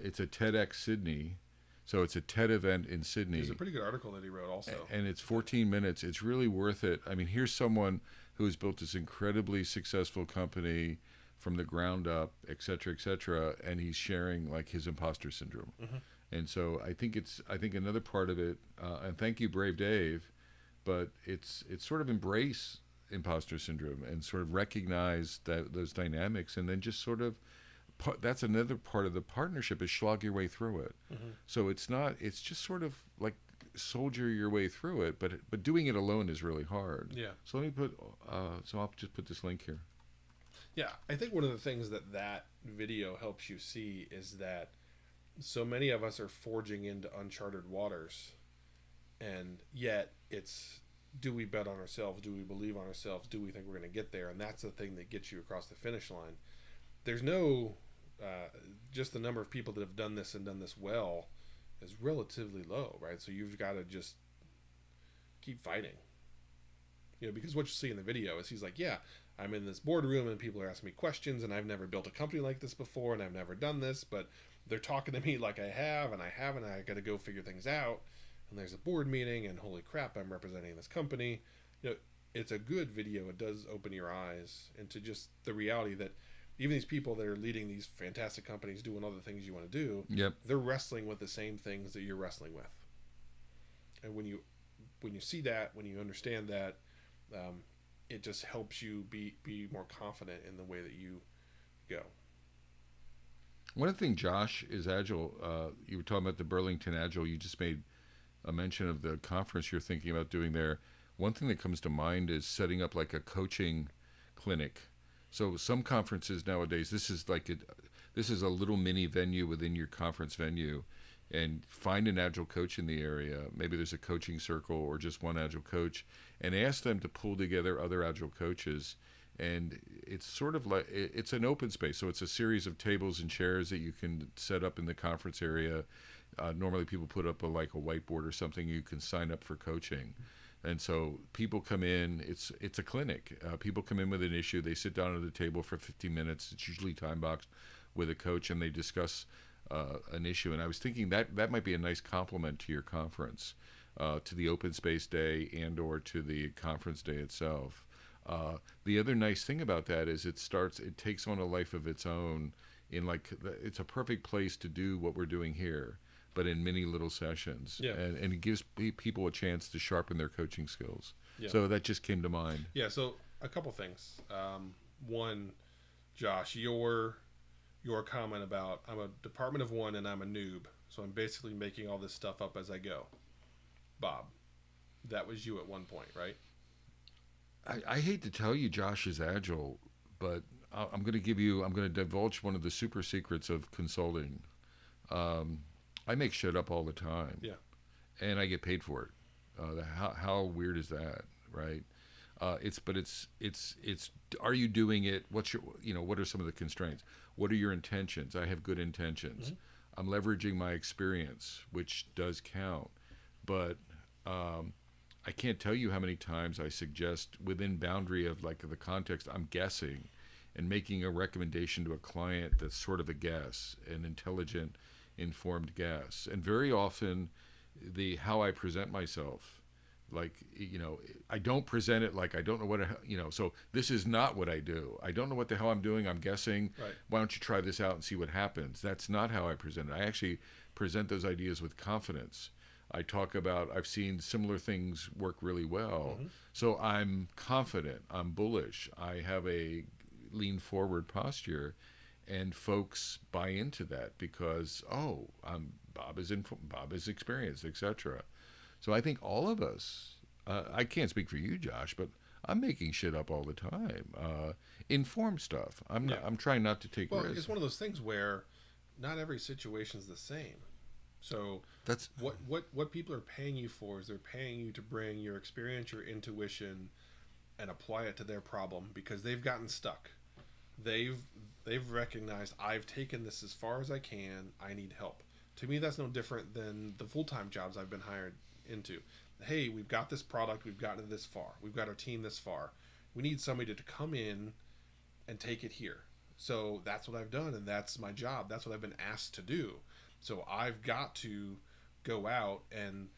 It's a TEDx Sydney. So it's a TED event in Sydney. There's a pretty good article that he wrote also. And it's 14 minutes. It's really worth it. I mean, here's someone who has built this incredibly successful company from the ground up, et cetera, and he's sharing like his imposter syndrome. And so I think another part of it, and thank you, Brave Dave, but it's sort of embrace imposter syndrome and sort of recognize those dynamics, and then just sort of that's another part of the partnership, is slog your way through it. So it's just sort of like soldier your way through it, but doing it alone is really hard. Yeah. So let me I'll just put this link here. Yeah, I think one of the things that video helps you see is that so many of us are forging into uncharted waters, and yet it's, do we bet on ourselves? Do we believe on ourselves? Do we think we're going to get there? And that's the thing that gets you across the finish line. There's no, just the number of people that have done this and done this well is relatively low, right? So you've got to just keep fighting. Because what you see in the video is he's like, yeah, I'm in this boardroom and people are asking me questions, and I've never built a company like this before, and I've never done this, but they're talking to me like I have, and I haven't, and I got to go figure things out. And there's a board meeting, and holy crap, I'm representing this company. It's a good video. It does open your eyes into just the reality that even these people that are leading these fantastic companies doing all the things you want to do, they're wrestling with the same things that you're wrestling with. And when you see that, when you understand that, it just helps you be more confident in the way that you go. One of the things, Josh, is Agile. You were talking about the Burlington Agile. You just made a mention of the conference you're thinking about doing there. One thing that comes to mind is setting up like a coaching clinic. So some conferences nowadays, this is a little mini venue within your conference venue, and find an Agile coach in the area. Maybe there's a coaching circle or just one Agile coach, and ask them to pull together other Agile coaches. And it's sort of like, it's an open space. So it's a series of tables and chairs that you can set up in the conference area. Normally people put up a whiteboard or something. You can sign up for coaching. And so people come in, it's a clinic. People come in with an issue. They sit down at the table for 15 minutes. It's usually time boxed with a coach, and they discuss an issue. And I was thinking that might be a nice complement to your conference, to the open space day and or to the conference day itself. The other nice thing about that is it takes on a life of its own. It's a perfect place to do what we're doing here, but in many little sessions. Yeah. And it gives people a chance to sharpen their coaching skills. Yeah. So that just came to mind. Yeah, so a couple things. One, Josh, your comment about, I'm a department of one and I'm a noob, so I'm basically making all this stuff up as I go. Bob, that was you at one point, right? I hate to tell you Josh is Agile, but I'm going to divulge one of the super secrets of consulting. I make shit up all the time. Yeah. And I get paid for it. How weird is that, right? It's are you doing it? What are some of the constraints? What are your intentions? I have good intentions. I'm leveraging my experience, which does count. But I can't tell you how many times I suggest within boundary of like the context, I'm guessing and making a recommendation to a client that's sort of a guess, an intelligent, informed guess. And very often the how I present myself, like, I don't present it like I don't know so this is not what I do. I don't know what the hell I'm doing. I'm guessing. Right. Why don't you try this out and see what happens? That's not how I present it. I actually present those ideas with confidence. I talk about, I've seen similar things work really well. Mm-hmm. So I'm confident, I'm bullish, I have a lean forward posture, and folks buy into that because, Bob is experienced, etc. So I think all of us, I can't speak for you, Josh, but I'm making shit up all the time. Informed stuff. I'm trying not to take risks. It's one of those things where not every situation is the same. So that's what people are paying you for is they're paying you to bring your experience, your intuition, and apply it to their problem because they've gotten stuck. They've recognized, I've taken this as far as I can. I need help. To me, that's no different than the full-time jobs I've been hired into. Hey, we've got this product. We've gotten this far. We've got our team this far. We need somebody to come in and take it here. So that's what I've done, and that's my job. That's what I've been asked to do. So I've got to go out and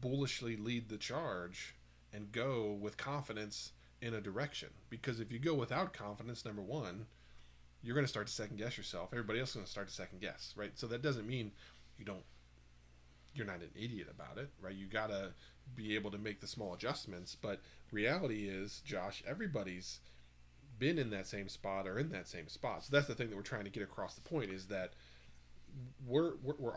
bullishly lead the charge and go with confidence in a direction. Because if you go without confidence, number one, you're going to start to second guess yourself. Everybody else is going to start to second guess, right? So that doesn't mean you're not an idiot about it, right? You got to be able to make the small adjustments. But reality is, Josh, everybody's been in that same spot or in that same spot. So that's the thing that we're trying to get across the point is that we're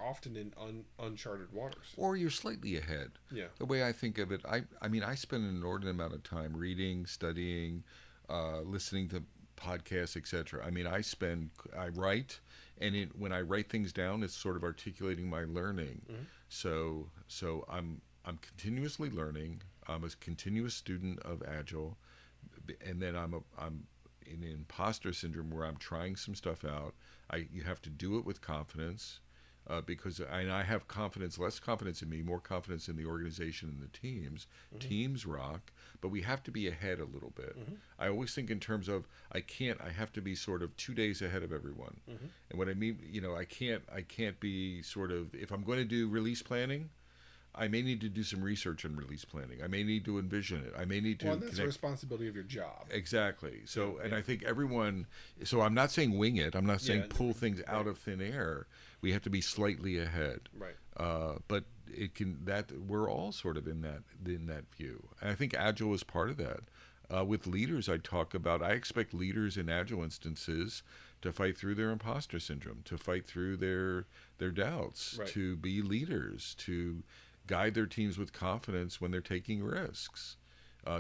often in uncharted waters. Or you're slightly ahead. Yeah. The way I think of it, I mean, I spend an inordinate amount of time reading, studying, listening to podcasts, etc. I mean, I write, and when I write things down, it's sort of articulating my learning. Mm-hmm. So I'm continuously learning. I'm a continuous student of Agile, and then I'm in imposter syndrome where I'm trying some stuff out. You have to do it with confidence, because I have less confidence in me, more confidence in the organization and the teams. Mm-hmm. Teams rock, but we have to be ahead a little bit. Mm-hmm. I always think in terms of I have to be sort of 2 days ahead of everyone. Mm-hmm. And what I mean, I can't be sort of, if I'm going to do release planning, I may need to do some research on release planning. I may need to envision it. I may need to Well, that's the responsibility of your job. Exactly. So, and I think everyone, so I'm not saying wing it. I'm not saying pull things out of thin air. We have to be slightly ahead. Right. But we're all sort of in that view. And I think Agile is part of that. With leaders, I expect leaders in Agile instances to fight through their imposter syndrome, to fight through their doubts, right. to be leaders, to guide their teams with confidence when they're taking risks,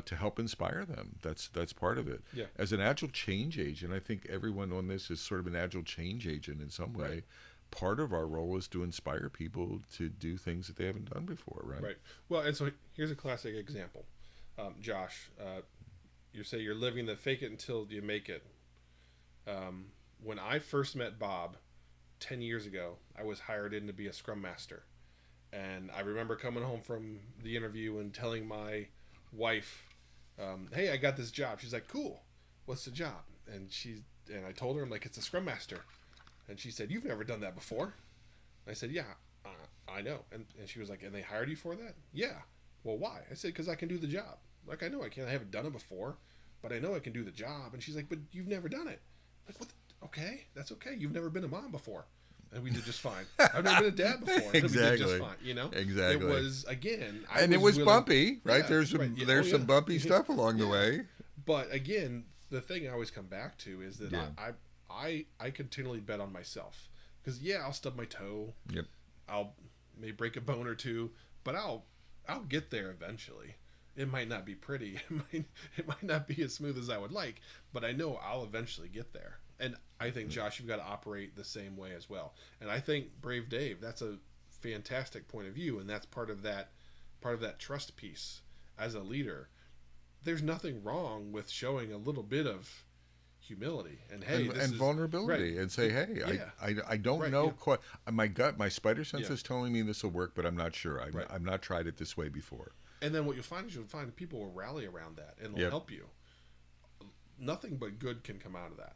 to help inspire them. That's part of it. Yeah. As an Agile change agent, I think everyone on this is sort of an Agile change agent in some way. Right. Part of our role is to inspire people to do things that they haven't done before, right? Right. Well, and so here's a classic example. Josh, you say you're living the fake it until you make it. When I first met Bob 10 years ago, I was hired in to be a Scrum Master. And I remember coming home from the interview and telling my wife, hey, I got this job. She's like, cool. What's the job? And I told her, I'm like, it's a Scrum Master. And she said, you've never done that before. And I said, yeah, I know. And she was like, and they hired you for that? Yeah. Well, why? I said, because I can do the job. Like, I know I can. I haven't done it before, but I know I can do the job. And she's like, but you've never done it. I'm like, what? Okay, that's okay. You've never been a mom before. And we did just fine. I've never been a dad before. And Exactly. we did just fine, Exactly. It was, again... it was bumpy, right? Yeah, There's some bumpy stuff along the way. But again, the thing I always come back to is that I continually bet on myself. Because, I'll stub my toe. Yep. I'll may break a bone or two, but I'll get there eventually. It might not be pretty. It might not be as smooth as I would like, but I know I'll eventually get there. And I think, Josh, you've got to operate the same way as well. And I think Brave Dave, that's a fantastic point of view, and that's part of that trust piece as a leader. There's nothing wrong with showing a little bit of humility and hey, and vulnerability, right. and say, hey, Yeah. I don't Right, know yeah. quite. My spider sense Yeah. is telling me this will work, but I'm not sure. Right. I've not tried it this way before. And then what you'll find is you'll find people will rally around that and they'll Yep. help you. Nothing but good can come out of that.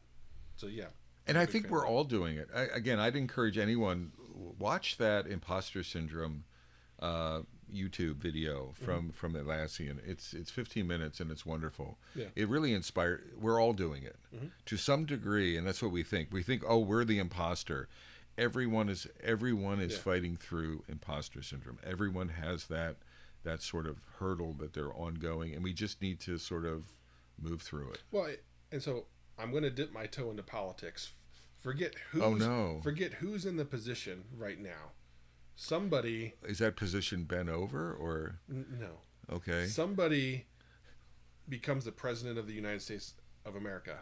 So yeah. And I'm a I big think fan we're of all doing it. Again, I'd encourage anyone watch that imposter syndrome YouTube video from Atlassian. It's 15 minutes and it's wonderful. Yeah. It really inspired. We're all doing it to some degree, and that's what we think. We think, oh, we're the imposter. Everyone is Yeah. fighting through imposter syndrome. Everyone has that sort of hurdle that they're ongoing, and we just need to sort of move through it. Well, and so I'm going to dip my toe into politics. Forget who's Oh, no. Forget who's in the position right now. Somebody Is that position bent over or no. okay? Somebody becomes the president of the United States of America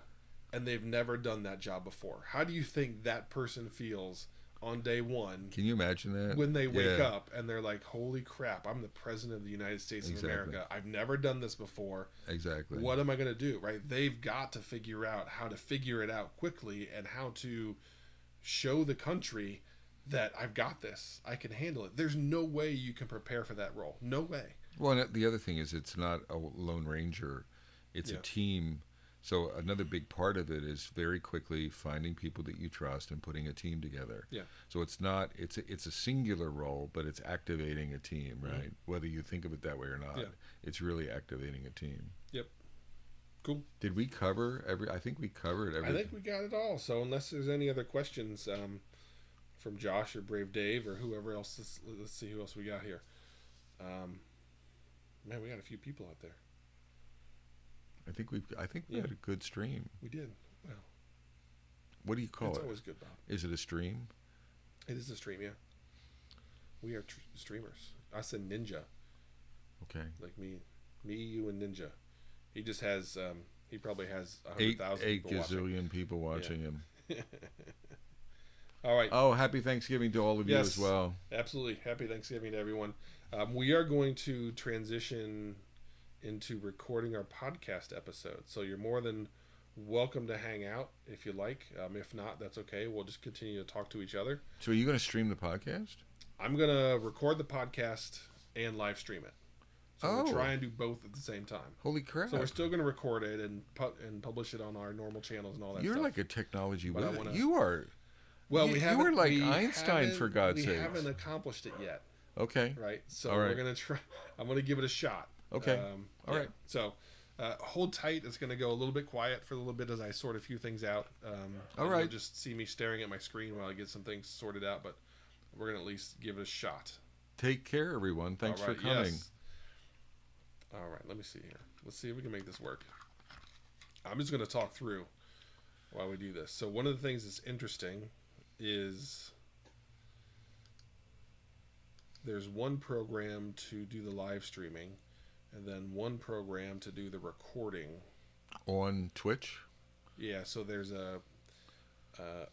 and they've never done that job before. How do you think that person feels on day one Can you imagine that? when they wake Yeah. up and they're like, holy crap, I'm the president of the United States Exactly. of America. I've never done this before. Exactly. What am I going to do? Right? They've got to figure out how to figure it out quickly and how to show the country that I've got this. I can handle it. There's no way you can prepare for that role. No way. Well, and the other thing is it's not a lone ranger. It's Yeah. a team. So another big part of it is very quickly finding people that you trust and putting a team together. Yeah. So it's not it's a singular role, but it's activating a team, right? Whether you think of it that way or not. Yeah. It's really activating a team. Yep. Cool. Did we cover I think we covered everything. I think we got it all. So unless there's any other questions from Josh or Brave Dave or whoever else, let's see who else we got here. Man, we got a few people out there. I think we Yeah. had a good stream. We did. Well, What do you call it's it? always good, Bob. Is it a stream? It is a stream, yeah. We are streamers. I said Ninja, Okay. like me, you, and Ninja. He just has. He probably has 8 100,000 people watching. gazillion people watching him. All right. Oh, happy Thanksgiving to all of you Yes. as well. Absolutely. Happy Thanksgiving to everyone. We are going to transition into recording our podcast episode. So you're more than welcome to hang out if you like. If not, that's okay. We'll just continue to talk to each other. So are you going to stream the podcast? I'm going to record the podcast and live stream it. So we'll try and do both at the same time. Holy crap. So we're still going to record it and publish it on our normal channels and all that You're stuff. like a technology But I wizard. wanna- You are. Well, you- we you haven't. were like we Einstein, haven't- for God's we sakes. haven't accomplished it yet, Okay. right? So All right. we're gonna try. I'm gonna give it a shot. Okay. All yeah. right. So hold tight. It's gonna go a little bit quiet for a little bit as I sort a few things out. All and right. You'll just see me staring at my screen while I get some things sorted out, but we're gonna at least give it a shot. Take care, everyone. Thanks All for right, coming. yes. All right. Let me see here. Let's see if we can make this work. I'm just gonna talk through while we do this. So one of the things that's interesting is there's one program to do the live streaming and then one program to do the recording. On Twitch? Yeah, so there's a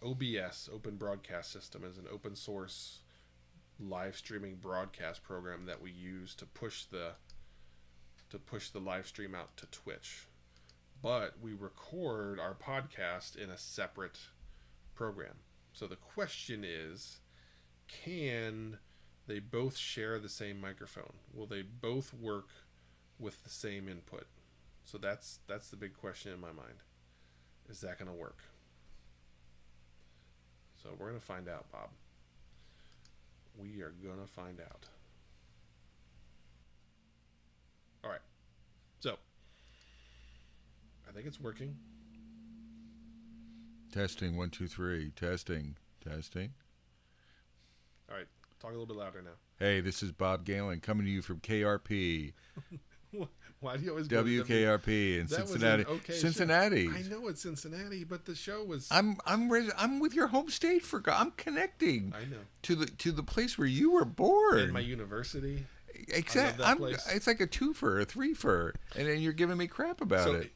OBS, Open Broadcast System, is an open source live streaming broadcast program that we use to push the live stream out to Twitch. But we record our podcast in a separate program. So the question is, can they both share the same microphone? Will they both work with the same input? So that's the big question in my mind. Is that going to work? So we're going to find out, Bob. We are going to find out. All right. So I think it's working. Testing, 1, 2, 3. Testing. All right. Talk a little bit louder now. Hey, this is Bob Galen coming to you from KRP, Why do you always go to WKRP in That was an Cincinnati. okay show. Cincinnati. I know it's Cincinnati, but the show was. I'm with your home state for God. I'm connecting I know. to the place where you were born. In my university. Exactly. I love that place. It's like a twofer, a threefer, and then you're giving me crap about So, it.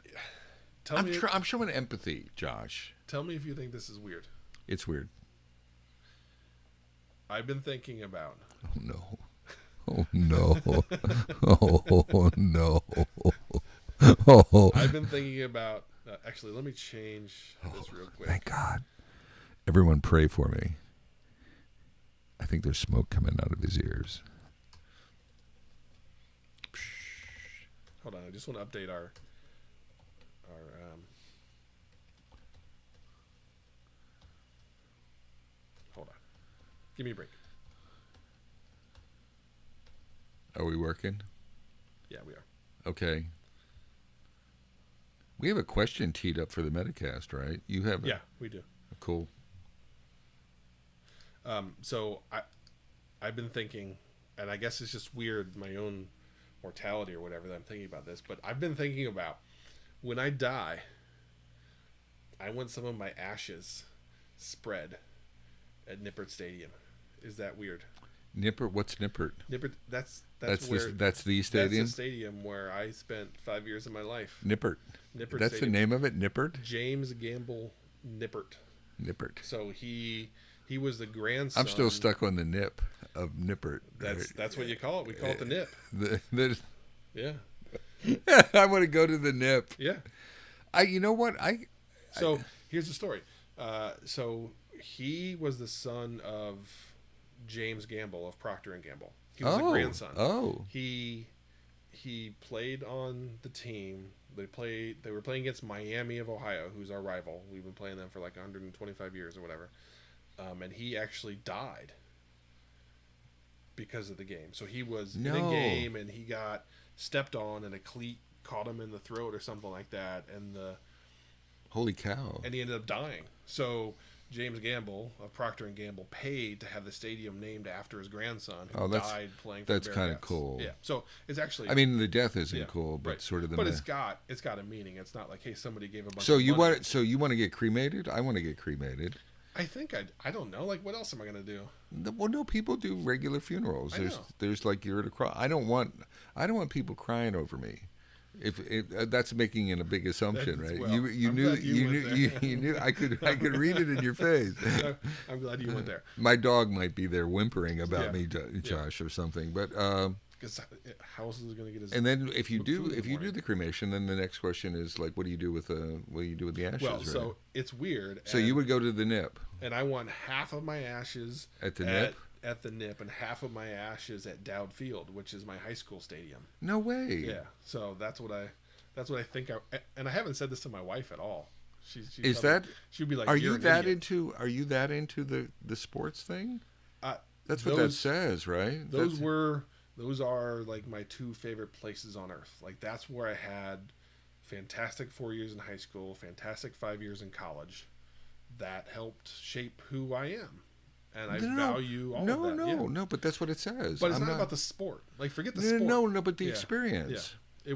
tell me. I'm showing empathy, Josh. Tell me if you think this is weird. It's weird. I've been thinking about. Oh no. Oh no. Oh no. Oh. I've been thinking about Actually, let me change this real quick. Thank God. Everyone pray for me. I think there's smoke coming out of his ears. Hold on, I just want to update our hold on. Give me a break. Are we working? Yeah, we are. Okay. We have a question teed up for the Metacast, right? You have it? Yeah, we do. Cool. So I've been thinking, and I guess it's just weird, my own mortality or whatever, that I'm thinking about this, but I've been thinking about when I die, I want some of my ashes spread at Nippert Stadium. Is that weird? Nippert? What's Nippert? Nippert, that's the where stadium? that's the stadium where I spent 5 years of my life. Nippert. Nippert That's Stadium. the name of it, Nippert? James Gamble Nippert. Nippert. So he was the grandson. I'm still stuck on the nip of Nippert. That's what you call it. We call it the nip. Yeah. I want to go to the nip. Yeah. You know what? So here's the story. So he was the son of James Gamble of Procter and Gamble. He was the grandson. Oh. He played on the team. They were playing against Miami of Ohio, who's our rival. We've been playing them for like 125 years or whatever. And he actually died because of the game. So he was in a game and he got stepped on and a cleat caught him in the throat or something like that, and holy cow. And he ended up dying. So James Gamble of Procter and Gamble paid to have the stadium named after his grandson who died playing for the Bearcats. That's kind of cool. Yeah. So it's actually, I mean, the death isn't cool, but right. sort of the But it's got a meaning. It's not like, hey, somebody gave a bunch so of you money. want to get cremated? I want to get cremated. I think I don't know. Like, what else am I going to do? Well, no, people do regular funerals. There's like you're to cry. I don't want people crying over me. If that's making it a big assumption, right? Well, you knew I could read it in your face. I'm glad you went there. My dog might be there whimpering about me, Josh, or something. But because how else is it going to get his? And then if you do the cremation, then the next question is like, what do you do with the ashes? Well, right? so it's weird. So you would go to the NIP, and I want half of my ashes at the NIP. At the NIP, and half of my ashes at Dowd Field, which is my high school stadium. No way. Yeah, so that's what I think. And I haven't said this to my wife at all. She'd be like, are you that into the sports thing? That's what that says, right? Those are like my two favorite places on earth. Like, that's where I had fantastic 4 years in high school, fantastic 5 years in college. That helped shape who I am. And I value all of that. No, but that's what it says. But it's not about the sport. Like, forget the sport. No, but the experience. Yeah.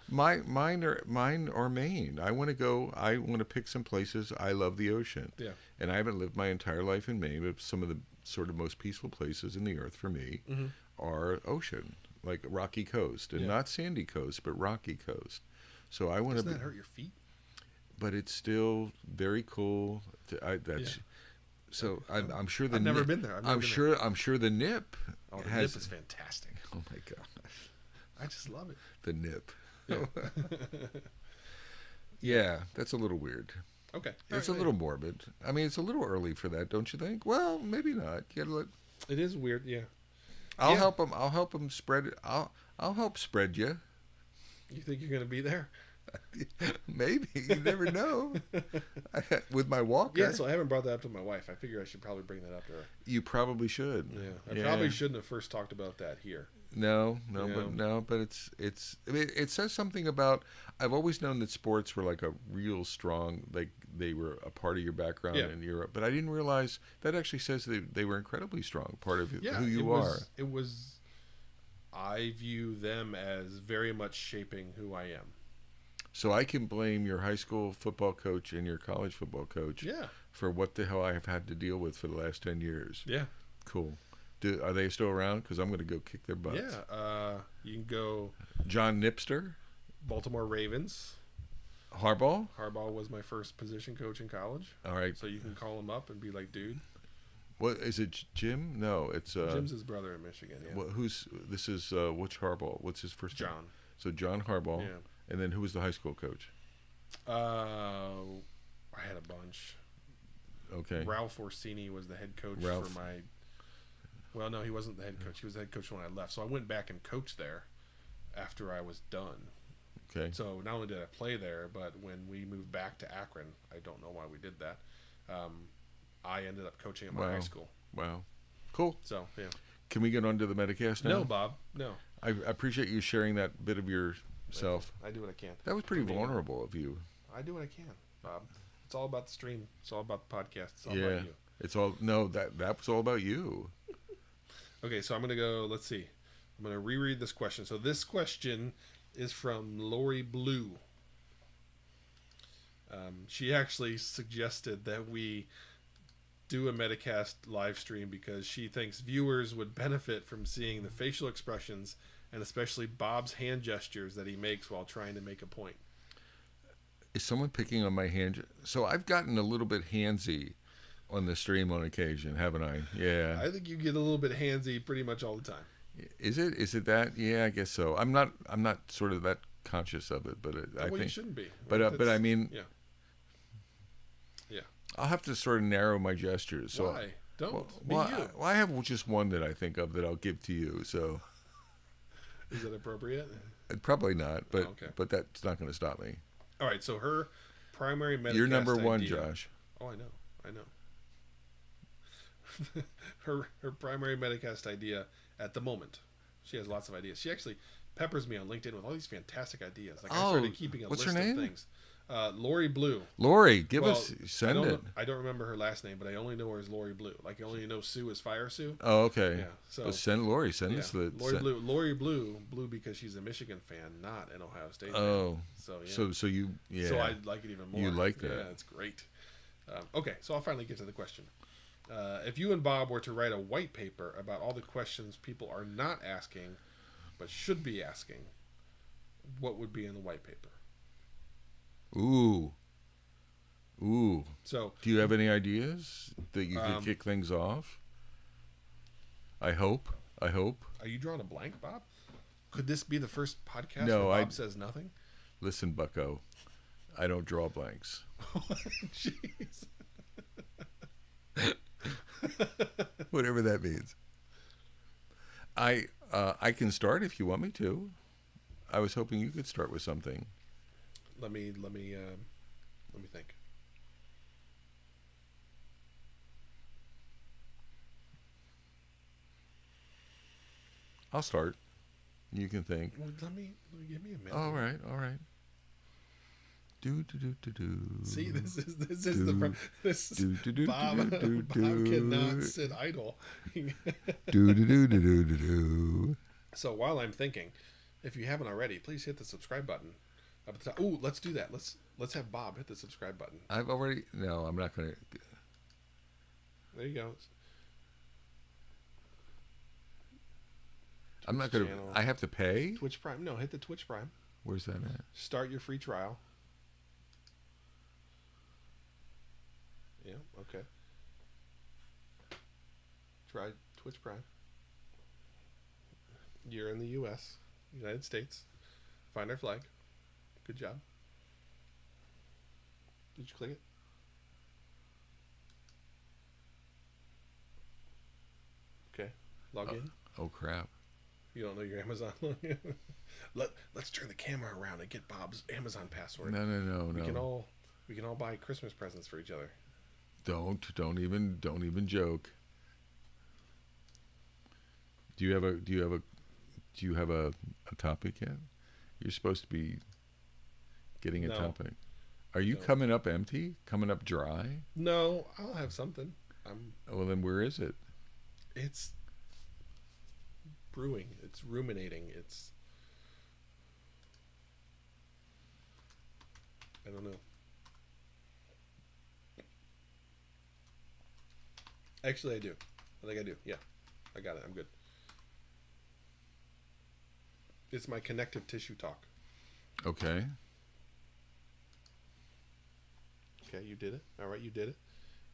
Mine are Maine. I want to pick some places. I love the ocean. Yeah. And I haven't lived my entire life in Maine, but some of the sort of most peaceful places in the earth for me are ocean, like Rocky Coast, and not Sandy Coast, but Rocky Coast. So I want to. Doesn't that hurt your feet? But it's still very cool. So I'm sure the I've never been there. I'm sure the NIP. Oh, the NIP is fantastic. Oh my gosh, I just love it. The NIP. Yeah, yeah, that's a little weird. Okay, it's a little morbid. I mean, it's a little early for that, don't you think? Well, maybe not. It is weird. Yeah. I'll help them. I'll help them spread it. I'll help spread you. You think you're gonna be there? Maybe. You never know. With my walker. Yeah, so I haven't brought that up to my wife. I figure I should probably bring that up to her. You probably should. Yeah. I probably shouldn't have first talked about that here. But it says something about. I've always known that sports were like a real strong, like they were a part of your background in Europe. But I didn't realize that actually says they were incredibly strong, part of who you are. It was. I view them as very much shaping who I am. So I can blame your high school football coach and your college football coach for what the hell I have had to deal with for the last 10 years. Yeah. Cool. Are they still around? Because I'm going to go kick their butts. Yeah. You can go... John Nipster. Baltimore Ravens. Harbaugh? Harbaugh was my first position coach in college. All right. So you can call him up and be like, dude. What is it, Jim? No, it's... Jim's his brother in Michigan, yeah. This is which Harbaugh? What's his first name? John. So John Harbaugh. Yeah. And then who was the high school coach? I had a bunch. Okay. Ralph Orsini was the head coach Ralph. for my. Well, no, he wasn't the head coach. He was the head coach when I left. So I went back and coached there after I was done. Okay. So not only did I play there, but when we moved back to Akron, I don't know why we did that. I ended up coaching at my high school. Wow. Cool. So yeah. Can we get on to the Metacast now? No, Bob. No. I appreciate you sharing that bit of yourself. I do what I can. That was pretty For me. vulnerable of you. I do what I can, Bob. It's all about the stream. It's all about the podcast. It's all Yeah. about you. It's all no. That was all about you. Okay, so I'm gonna go. Let's see. I'm gonna reread this question. So this question is from Lori Blue. She actually suggested that we do a Metacast live stream because she thinks viewers would benefit from seeing the facial expressions and especially Bob's hand gestures that he makes while trying to make a point. Is someone picking on my hand? So I've gotten a little bit handsy on the stream on occasion, haven't I? Yeah. I think you get a little bit handsy pretty much all the time. Is it? Is it that? Yeah, I guess so. I'm not sort of that conscious of it, but I You think. shouldn't be. But I mean. Yeah. Yeah. I'll have to sort of narrow my gestures. So Why? Don't. Well, be you. I have just one that I think of that I'll give to you. So Is it appropriate? probably not, but okay. but that's not going to stop me. All right. So her primary Metacast You're number one, idea- Josh. Oh, I know. her primary Metacast idea at the moment. She has lots of ideas. She actually peppers me on LinkedIn with all these fantastic ideas. Like I started keeping a what's list her name? of things. Lori Blue. Lori, give Well, us send it. I don't remember her last name, but I only know her as Lori Blue. Like I only know Sue as Fire Sue. Oh, okay. Yeah. So But send Lori. Send yeah, us the. Lori Blue because she's a Michigan fan, not an Ohio State fan. Oh. So yeah. So you yeah. So I like it even more. You like that. Yeah, it's great. Okay, so I'll finally get to the question. If you and Bob were to write a white paper about all the questions people are not asking, but should be asking, what would be in the white paper? Ooh. So, Do you have any ideas that you could kick things off? I hope. are you drawing a blank, Bob? Could this be the first podcast No, where Bob says nothing? Listen, Bucko. I don't draw blanks. Jeez. Whatever that means. I can start if you want me to. I was hoping you could start with something. Let me think. I'll start. You can think. Well, let me give me a minute. All right. Do. See, this is Bob. Bob cannot sit idle. Do. So while I'm thinking, if you haven't already, please hit the subscribe button up at the top. Ooh, let's do that. Let's have Bob hit the subscribe button. I've already. No, I'm not going to. There you go. I'm not going to. Channel. I have to pay? Twitch Prime. No, hit the Twitch Prime. Where's that at? Start your free trial. Yeah, okay. Try Twitch Prime. You're in the U.S., United States. Find our flag. Good job. Did you click it? Okay. Log in. Oh, crap. You don't know your Amazon login? Let's turn the camera around and get Bob's Amazon password. No. We can all buy Christmas presents for each other. Don't even joke. Do you have a topic yet? You're supposed to be getting a topic. Are you coming up empty? Coming up dry? No, I'll have something. Well, then where is it? It's brewing. It's ruminating. I don't know. Actually, I do. I think I do. Yeah. I got it. I'm good. It's my connective tissue talk. Okay. Okay, you did it. All right, you did it.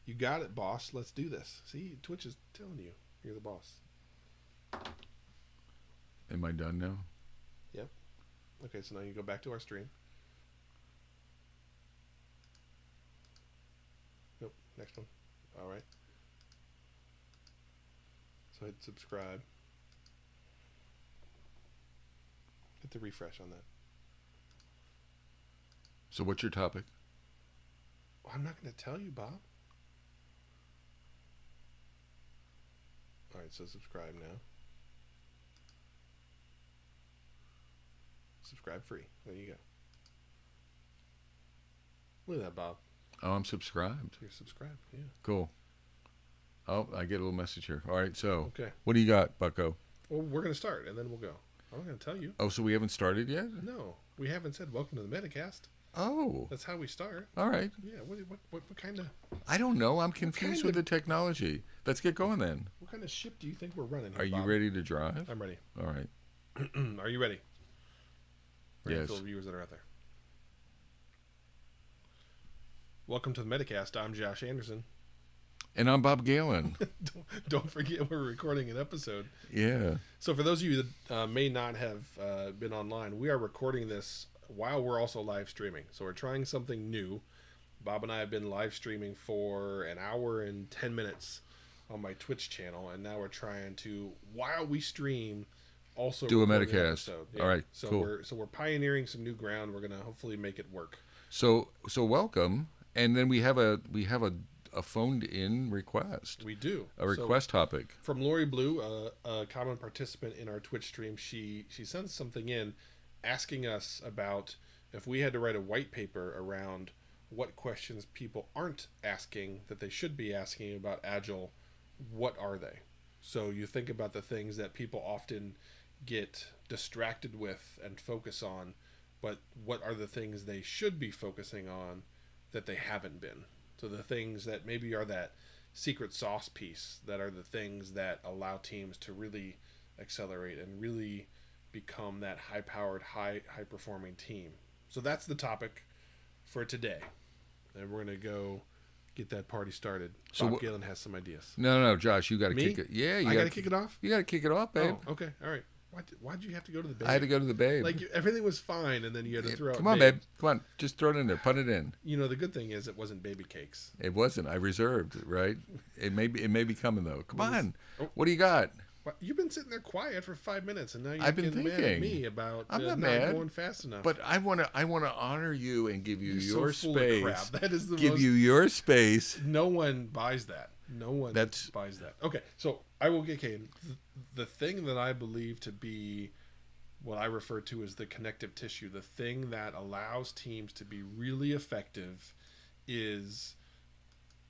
You got it, boss. Let's do this. See, Twitch is telling you you're the boss. Am I done now? Yep. Okay, so now you go back to our stream. Nope. Next one. All right. So hit subscribe. Hit the refresh on that. So what's your topic? Well, I'm not going to tell you, Bob. All right, so subscribe now. Subscribe free. There you go. Look at that, Bob. Oh, I'm subscribed. You're subscribed. Yeah. Cool. Oh, I get a little message here. All right, so Okay. what do you got, Bucko? Well, we're going to start, and then we'll go. I'm not going to tell you. Oh, so we haven't started yet? No, we haven't said welcome to the Metacast. Oh, That's how we start. all right. Yeah. What kind of I don't know. I'm confused kind with of- the technology. Let's get going then. ship do you think we're running? Here, Are you Bob? ready to drive? I'm ready. All right. Are you ready? Ready Yes. for the viewers that are out there. Welcome to the Metacast. I'm Josh Anderson. And I'm Bob Galen. Don't forget we're recording an episode. Yeah. So for those of you that may not have been online, we are recording this while we're also live streaming. So we're trying something new. Bob and I have been live streaming for an hour and 10 minutes on my Twitch channel, and now we're trying to, while we stream, also Do a record an Metacast. episode. All right, So cool. we're pioneering some new ground. We're gonna hopefully make it work. So welcome. And then we have a phoned in request. We do A request topic. from Lori Blue, a common participant in our Twitch stream. She sent something in asking us about if we had to write a white paper around what questions people aren't asking that they should be asking about Agile. What are they? So you think about the things that people often get distracted with and focus on, but what are the things they should be focusing on that they haven't been? So the things that maybe are that secret sauce piece, that are the things that allow teams to really accelerate and really become that high-powered, high-performing team. So that's the topic for today. And we're going to go get that party started. So Bob Galen has some ideas. No, Josh, you got to Me? kick it. Yeah, I got to kick it off? You got to kick it off, babe. Oh, okay. All right. Why'd you have to go to the babe? I had to go to the babe. Like, everything was fine, and then you had to Yeah, throw out come on, babe. Come on. Just throw it in there. Put it in. You know, the good thing is it wasn't baby cakes. It wasn't. I reserved, right? It may be coming though. Come on. Oh. What do you got? Well, you've been sitting there quiet for 5 minutes, and now you're I've been getting mad at thinking. me about I'm not not mad, going fast enough. But I want to honor you and give you You're your so full space. of crap. That is the Give most... you your space. No one buys that. No one buys that. Okay, so I will get the thing that I believe to be what I refer to as the connective tissue, the thing that allows teams to be really effective, is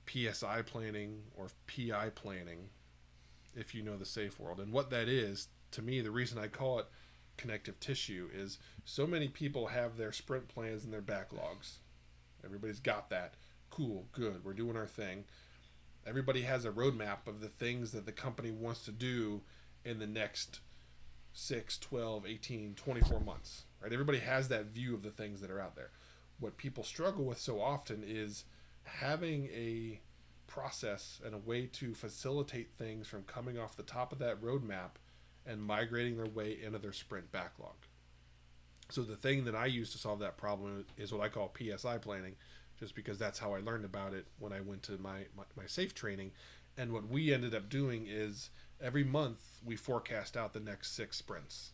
PSI planning or PI planning, if you know the safe world. And what that is, to me, the reason I call it connective tissue is so many people have their sprint plans and their backlogs. Everybody's got that. Cool, good, we're doing our thing. Everybody has a roadmap of the things that the company wants to do in the next 6, 12, 18, 24 months, right? Everybody has that view of the things that are out there. What people struggle with so often is having a process and a way to facilitate things from coming off the top of that roadmap and migrating their way into their sprint backlog. So the thing that I use to solve that problem is what I call PSI planning, just because that's how I learned about it when I went to my SAFe training. And what we ended up doing is every month we forecast out the next 6 sprints.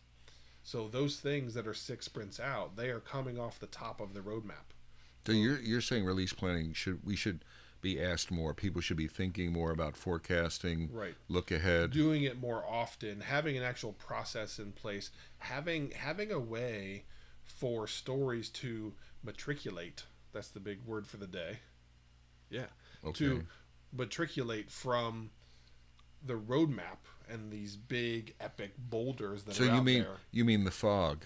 So those things that are 6 sprints out, they are coming off the top of the roadmap. So you're saying release planning we should be asked more. People should be thinking more about forecasting, Right. look ahead. Doing it more often, having an actual process in place, having a way for stories to matriculate. That's the big word for the day. Yeah. Okay. To matriculate from the roadmap and these big epic boulders that So are out there. you mean the fog?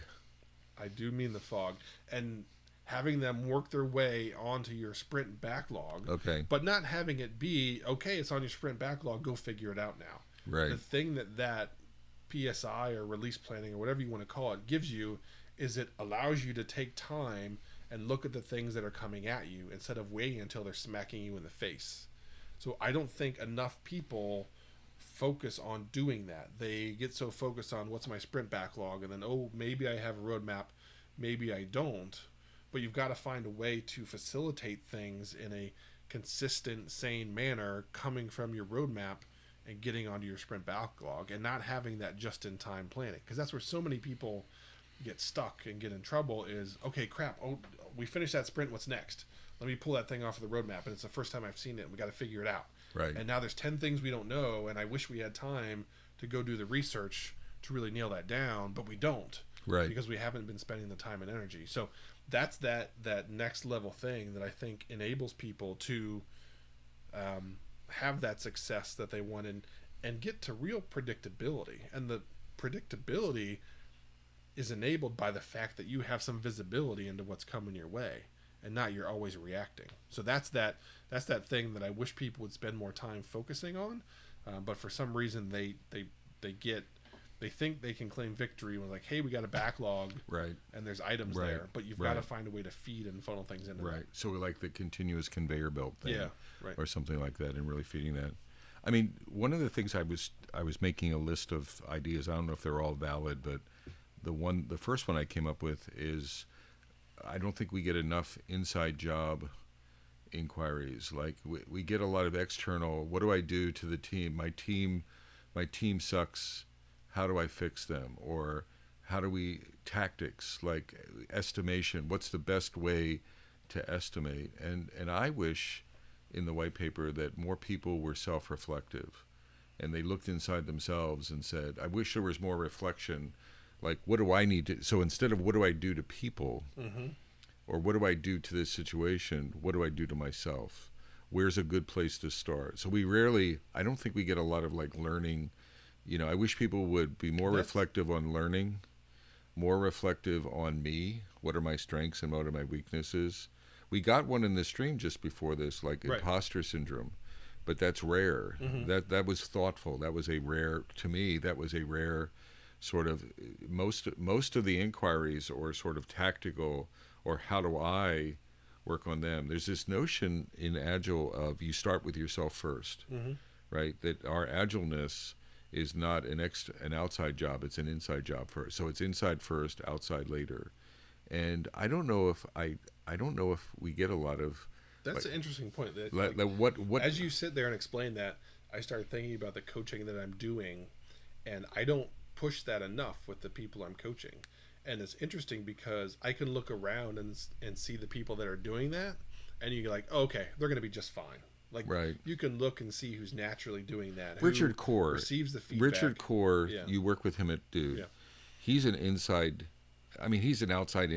I do mean the fog, and having them work their way onto your sprint backlog. Okay. But not having it be, okay, it's on your sprint backlog, go figure it out now. Right. The thing that PSI or release planning or whatever you want to call it gives you is it allows you to take time and look at the things that are coming at you instead of waiting until they're smacking you in the face. So I don't think enough people focus on doing that. They get so focused on what's my sprint backlog and then, oh, maybe I have a roadmap, maybe I don't. But you've got to find a way to facilitate things in a consistent, sane manner coming from your roadmap and getting onto your sprint backlog, and not having that just-in-time planning. Because that's where so many people get stuck and get in trouble is, okay, crap, oh, we finished that sprint, what's next? Let me pull that thing off of the roadmap, and it's the first time I've seen it, and we got to figure it out. Right. And now there's 10 things we don't know, and I wish we had time to go do the research to really nail that down, but we don't. Right. Because we haven't been spending the time and energy. So that's that next level thing that I think enables people to have that success that they want, and get to real predictability. And the predictability is enabled by the fact that you have some visibility into what's coming your way, and not you're always reacting. So that's that thing that I wish people would spend more time focusing on, but for some reason they think they can claim victory when, like, hey, we got a backlog, right, and there's items right, there, but you've got to find a way to feed and funnel things into right. So like the continuous conveyor belt thing, yeah, right, or something like that, and really feeding that. I mean, one of the things I was making a list of ideas. I don't know if they're all valid, but the first one I came up with is, I don't think we get enough inside job inquiries. Like we get a lot of external. What do I do to the team? My team sucks. How do I fix them? Or how do we tactics, like estimation? What's the best way to estimate? And I wish in the white paper that more people were self-reflective, and they looked inside themselves and said, I wish there was more reflection. Like, what do I need to? So instead of what do I do to people, mm-hmm. or what do I do to this situation? What do I do to myself? Where's a good place to start? So I don't think we get a lot of like learning. I wish people would be more reflective on learning, more reflective on me. What are my strengths and what are my weaknesses? We got one in the stream just before this, like imposter syndrome, but that's rare. Mm-hmm. That was thoughtful. That was a rare, to me, that was a rare sort of, most of the inquiries or sort of tactical, or how do I work on them? There's this notion in Agile of you start with yourself first, Mm-hmm. right? That our Agileness is not an outside job, it's an inside job first. So it's inside first, outside later. And I don't know if we get a lot of. That's an interesting point. That, what as you sit there and explain that, I started thinking about the coaching that I'm doing, and I don't push that enough with the people I'm coaching. And it's interesting because I can look around and see the people that are doing that, and you're like, oh, okay, they're going to be just fine. Like, right. You can look and see who's naturally doing that. Richard Core receives the feedback. Richard Core, you work with him at Dude. Yeah. He's an inside. I mean, he's an outside.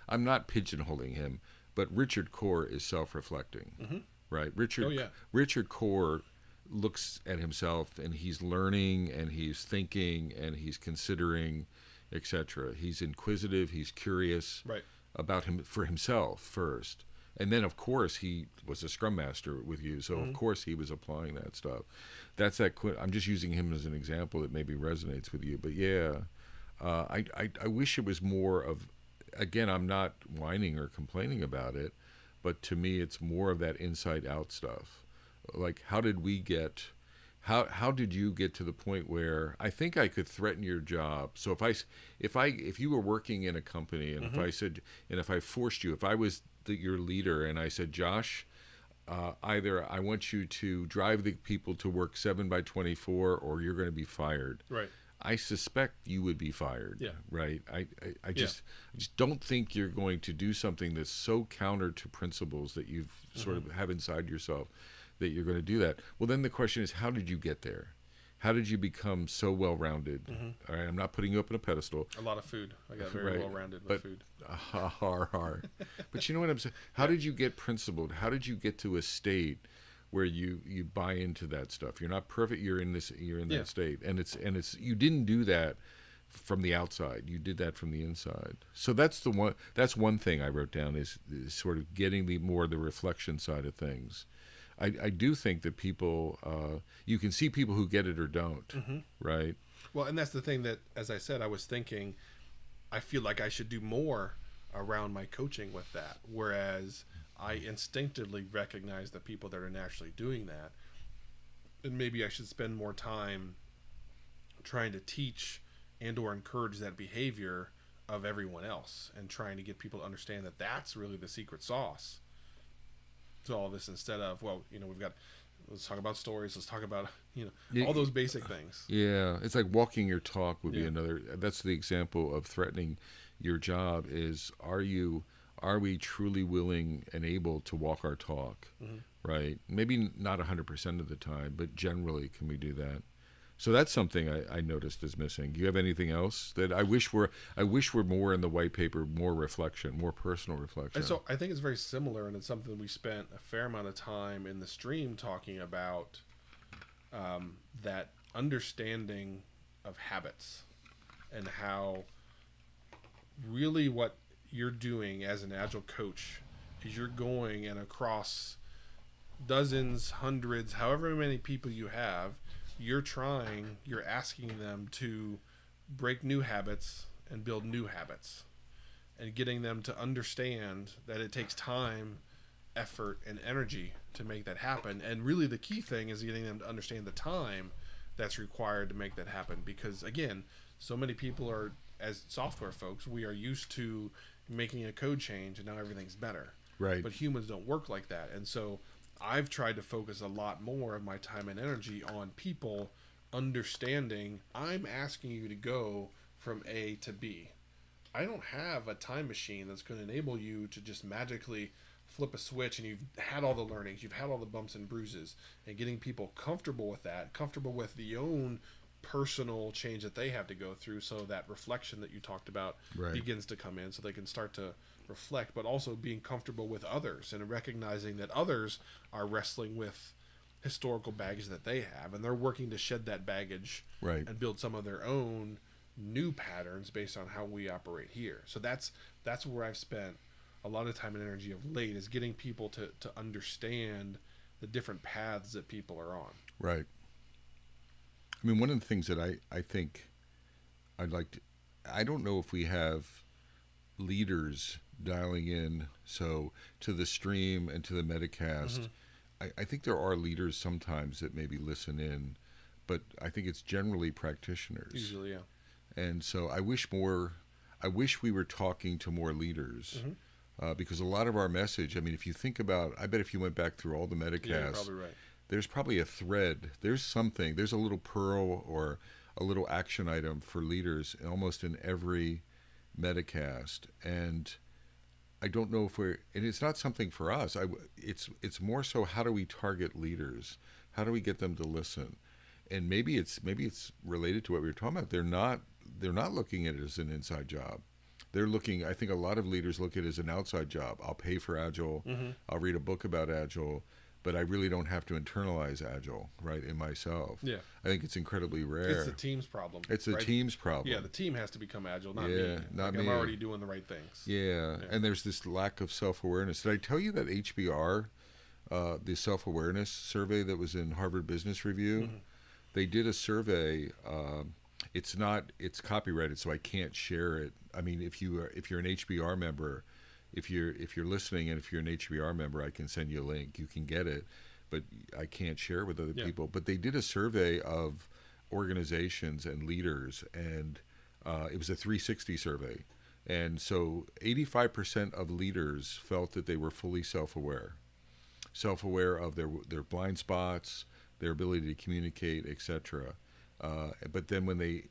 I'm not pigeonholing him, but Richard Core is self-reflecting, mm-hmm. right? Richard Core looks at himself and he's learning and he's thinking and he's considering, etc. He's inquisitive. He's curious about him for himself first. And then, of course, he was a Scrum Master with you, so mm-hmm. of course he was applying that stuff. That's that. I'm just using him as an example that maybe resonates with you. But yeah, I wish it was more of. Again, I'm not whining or complaining about it, but to me, it's more of that inside-out stuff. Like, how did we get? How did you get to the point where I think I could threaten your job? So if you were working in a company and mm-hmm. if I forced you, if I was your leader and I said, Josh, either I want you to drive the people to work 7x24 or you're going to be fired. Right. I suspect you would be fired. Yeah. Right. I just don't think you're going to do something that's so counter to principles that you've mm-hmm. sort of have inside yourself that you're going to do that. Well, then the question is, how did you get there? How did you become so well-rounded? Mm-hmm. All right, I'm not putting you up on a pedestal. A lot of food. I got very well-rounded with food. But you know what I'm saying? How did you get principled? How did you get to a state where you buy into that stuff? You're not perfect. You're in that state, and it's you didn't do that from the outside. You did that from the inside. So that's one thing I wrote down is sort of getting the reflection side of things. I do think that people, you can see people who get it or don't, mm-hmm. right? Well, and that's the thing that, as I said, I was thinking, I feel like I should do more around my coaching with that, whereas I instinctively recognize the people that are naturally doing that, and maybe I should spend more time trying to teach and or encourage that behavior of everyone else, and trying to get people to understand that that's really the secret sauce. to all this instead of, well, we've got, let's talk about stories, let's talk about, Yeah, all those basic things. yeah, it's like walking your talk would be Yeah. another. That's the example of threatening your job. Is are we truly willing and able to walk our talk? Hmm. Right? Maybe not 100% of the time, but generally, can we do that? So that's something I noticed is missing. Do you have anything else that I wish were more in the white paper, more reflection, more personal reflection? And so I think it's very similar, and it's something we spent a fair amount of time in the stream talking about, that understanding of habits and how really what you're doing as an agile coach is you're going and across dozens, hundreds, however many people you have, you're asking them to break new habits and build new habits, and getting them to understand that it takes time, effort, and energy to make that happen. And really the key thing is getting them to understand the time that's required to make that happen, because again, so many people are, as software folks, we are used to making a code change and now everything's better. Right. But humans don't work like that. And so I've tried to focus a lot more of my time and energy on people understanding I'm asking you to go from A to B. I don't have a time machine that's going to enable you to just magically flip a switch and you've had all the learnings, you've had all the bumps and bruises, and getting people comfortable with that, comfortable with the own personal change that they have to go through, so that reflection that you talked about Right. begins to come in, so they can start to reflect, but also being comfortable with others and recognizing that others are wrestling with historical baggage that they have, and they're working to shed that baggage Right. and build some of their own new patterns based on how we operate here. So that's where I've spent a lot of time and energy of late, is getting people to understand the different paths that people are on. Right. I mean, one of the things that I think I'd like to, I don't know if we have leaders dialing in so to the stream and to the Metacast. Mm-hmm. I think there are leaders sometimes that maybe listen in, but I think it's generally practitioners. Usually, yeah. And so I wish we were talking to more leaders. Mm-hmm. Because a lot of our message, I mean, if you think about, I bet if you went back through all the Metacasts, Yeah, you're probably right. there's probably a thread. There's a little pearl or a little action item for leaders almost in every Metacast. And I don't know if and it's not something for us. It's more so, how do we target leaders? How do we get them to listen? And maybe it's related to what we were talking about. They're not looking at it as an inside job. They're looking, I think a lot of leaders look at it as an outside job. I'll pay for Agile. Mm-hmm. I'll read a book about Agile, but I really don't have to internalize Agile, right, in myself. Yeah. I think it's incredibly rare. It's the team's problem. It's the right? team's problem. Yeah, the team has to become agile, not Yeah, me. not Like, me. I'm already doing the right things. Yeah, and there's this lack of self-awareness. Did I tell you that HBR, the self-awareness survey that was in Harvard Business Review, Mm-hmm. they did a survey. It's copyrighted, so I can't share it. I mean, if you're an HBR member, if you're listening, and if you're an HBR member, I can send you a link. You can get it, but I can't share it with other people. But they did a survey of organizations and leaders, and it was a 360 survey. And so 85% of leaders felt that they were fully self-aware of their blind spots, their ability to communicate, etc. But then when they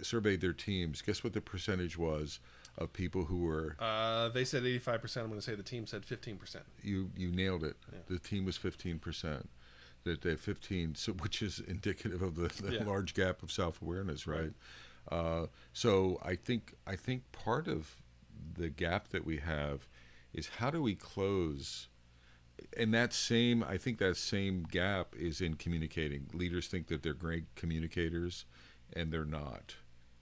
surveyed their teams, guess what the percentage was of people who were... They said 85%. I'm going to say the team said 15%. You nailed it. Yeah. The team was 15%. That they 15, so, which is indicative of the Yeah. large gap of self-awareness, right? So I think part of the gap that we have is, how do we close? And I think that same gap is in communicating. Leaders think that they're great communicators, and they're not.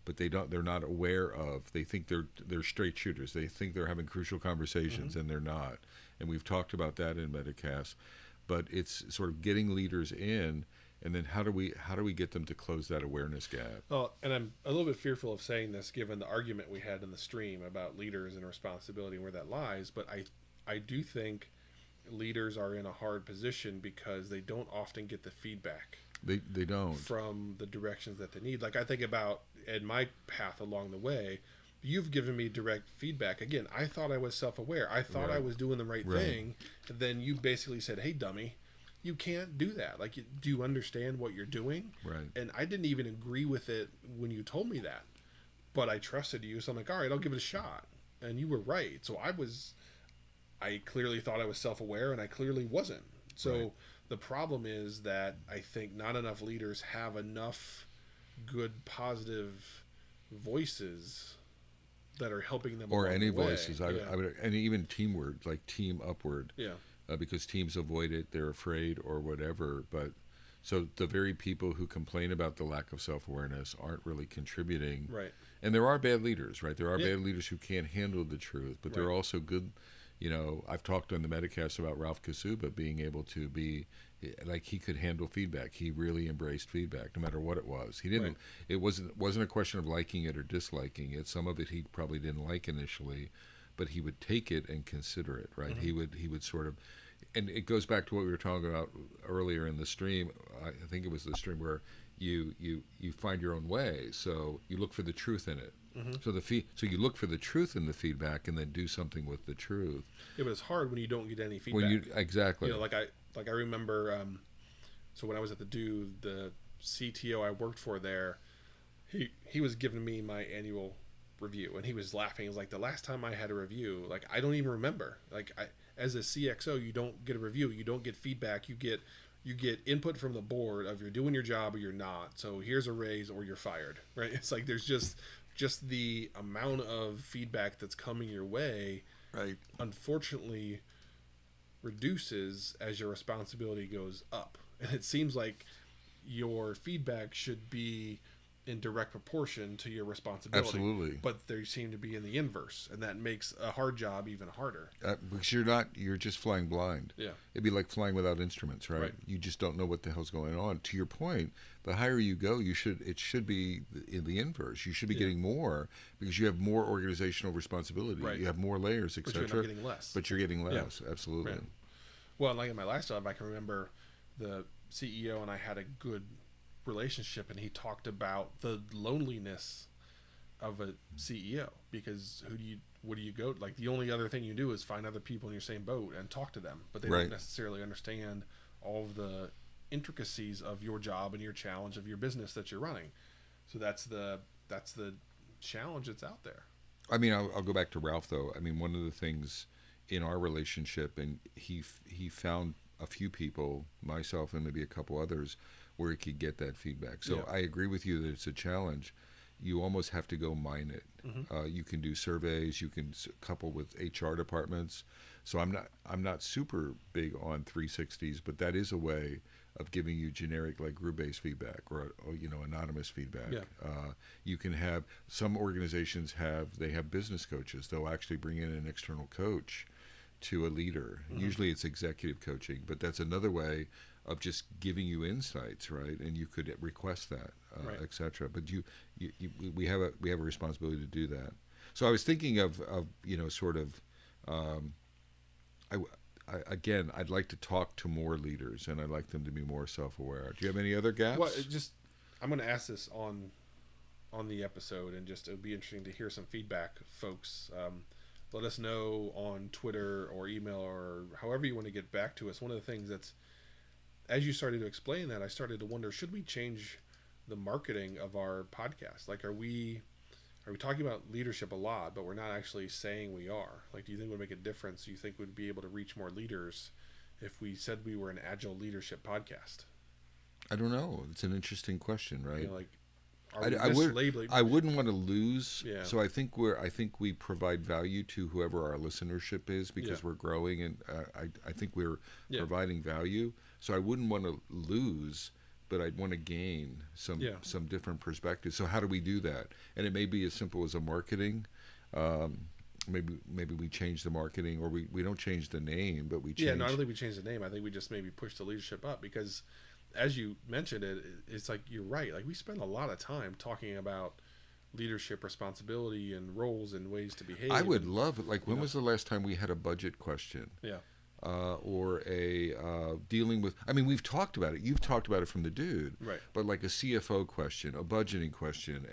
But they're not aware of. They think they're straight shooters. They think they're having crucial conversations, and they're not. And we've talked about that in Metacast. But it's sort of getting leaders in, and then how do we get them to close that awareness gap? Well, and I'm a little bit fearful of saying this given the argument we had in the stream about leaders and responsibility and where that lies. But I do think leaders are in a hard position because they don't often get the feedback. They don't. From the directions that they need. Like, I think about in my path along the way, you've given me direct feedback. Again, I thought I was self-aware. I thought I Right. was doing the right Right. thing. And then you basically said, "Hey, dummy, you can't do that. Like, do you understand what you're doing?" Right. And I didn't even agree with it when you told me that, but I trusted you, so I'm like, "All right, I'll give it a shot." And you were right. So I clearly thought I was self-aware, and I clearly wasn't. So Right. the problem is that I think not enough leaders have enough good, positive voices that are helping them Or along any the way. voices. I would, and even team word, like team upward, Yeah. because teams avoid it, they're afraid or whatever. But so the very people who complain about the lack of self-awareness aren't really contributing. Right. And there are bad leaders, right? There are Yeah. bad leaders who can't handle the truth, but there are Right. also good. I've talked on the Metacast about Ralph Kasuba being able to be like he could handle feedback. He really embraced feedback, no matter what it was. He didn't. Right. It wasn't a question of liking it or disliking it. Some of it he probably didn't like initially, but he would take it and consider it. Right. Mm-hmm. He would sort of, and it goes back to what we were talking about earlier in the stream. I think it was the stream where you find your own way. So you look for the truth in it. Mm-hmm. So you look for the truth in the feedback and then do something with the truth. Yeah, but it's hard when you don't get any feedback. When you exactly. Like I remember. So when I was at the CTO I worked for there, he was giving me my annual review, and he was laughing. He was like, "The last time I had a review, like I don't even remember. Like as a CXO, you don't get a review, you don't get feedback, you get input from the board of you're doing your job or you're not. So here's a raise or you're fired, right? It's like there's just the amount of feedback that's coming your way, Right. unfortunately, reduces as your responsibility goes up. And it seems like your feedback should be in direct proportion to your responsibility. Absolutely. But they seem to be in the inverse, and that makes a hard job even harder. Because you're just flying blind. Yeah. It'd be like flying without instruments, right? Right. You just don't know what the hell's going on. To your point, the higher you go, it should be in the inverse. You should be getting more because you have more organizational responsibility. Right. You have more layers, But etc. you're not getting less. But you're getting less. Absolutely. Right. Well, like in my last job, I can remember the CEO and I had a good relationship, and he talked about the loneliness of a CEO, because what do you go, like the only other thing you do is find other people in your same boat and talk to them, but they Right. don't necessarily understand all of the intricacies of your job and your challenge of your business that you're running. So that's the challenge that's out there. I mean, I'll go back to Ralph though. I mean, one of the things in our relationship, and he found a few people, myself and maybe a couple others, where he could get that feedback. So Yeah. I agree with you that it's a challenge. You almost have to go mine it. Mm-hmm. You can do surveys. You can couple with HR departments. So I'm not super big on 360s, but that is a way of giving you generic like group-based feedback or anonymous feedback. Yeah. You can have some organizations have business coaches. They'll actually bring in an external coach to a leader. Mm-hmm. Usually it's executive coaching, but that's another way of just giving you insights, right? And you could request that, Right. etc. But we have a responsibility to do that. So I was thinking of sort of, again, I'd like to talk to more leaders, and I'd like them to be more self-aware. Do you have any other gaps? Well, I'm going to ask this on the episode, and just it would be interesting to hear some feedback, folks. Let us know on Twitter or email or however you want to get back to us. One of the things that's, as you started to explain that, I started to wonder, should we change the marketing of our podcast? Like, are we talking about leadership a lot, but we're not actually saying we are? Like, do you think it would make a difference? Do you think we'd be able to reach more leaders if we said we were an agile leadership podcast? I don't know. It's an interesting question, right? You know, like, are we I would. mislabeling? I wouldn't want to lose. Yeah. So I think we provide value to whoever our listenership is because Yeah. we're growing, and I think we're Yeah. providing value. So I wouldn't want to lose, but I'd want to gain some different perspectives. So how do we do that? And it may be as simple as a marketing. Maybe we change the marketing, or we don't change the name, but we change. Yeah, no, I don't think we changed the name. I think we just maybe pushed the leadership up, because as you mentioned it's like, you're right. Like, we spend a lot of time talking about leadership responsibility and roles and ways to behave. I would love it. Like, when know. was the last time we had a budget question? Yeah. Or a dealing with, I mean, we've talked about it. You've talked about it from the dude. Right. But like a CFO question, a budgeting question,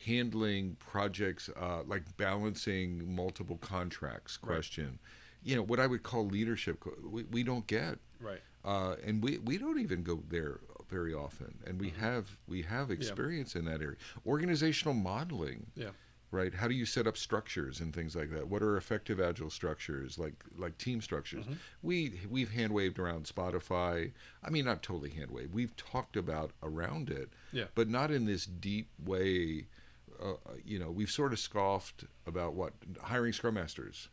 handling projects, like balancing multiple contracts question. You know, what I would call leadership, we don't get. Right. And we don't even go there very often. And we have experience in that area. Organizational modeling. Yeah. Right? How do you set up structures and things like that? What are effective agile structures, like team structures? We've hand waved around Spotify. I mean, not totally hand waved. We've talked about around it, but not in this deep way. You know, we've sort of scoffed about hiring Scrum Masters,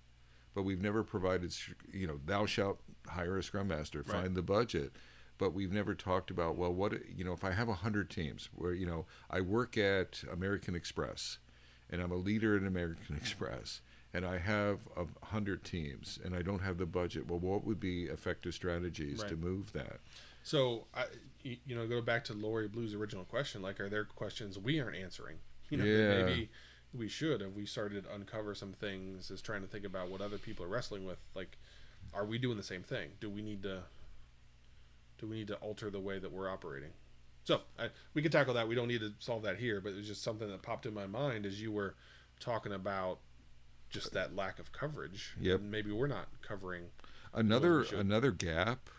but we've never provided. You know, thou shalt hire a Scrum Master, find the budget. But we've never talked about, well, what, you know, if I have 100 teams where, you know, I work at American Express, and I'm a leader at American Express, and I have 100 teams, and I don't have the budget. Well, what would be effective strategies to move that? So, you know, go back to Lori Blue's original question. Like, are there questions we aren't answering? You know, maybe we should. Have we started to uncover some things? Is trying to think about what other people are wrestling with. Like, are we doing the same thing? Do we need to alter the way that we're operating? So we can tackle that. We don't need to solve that here, but it was just something that popped in my mind as you were talking about just that lack of coverage. Yep. And maybe we're not covering another gap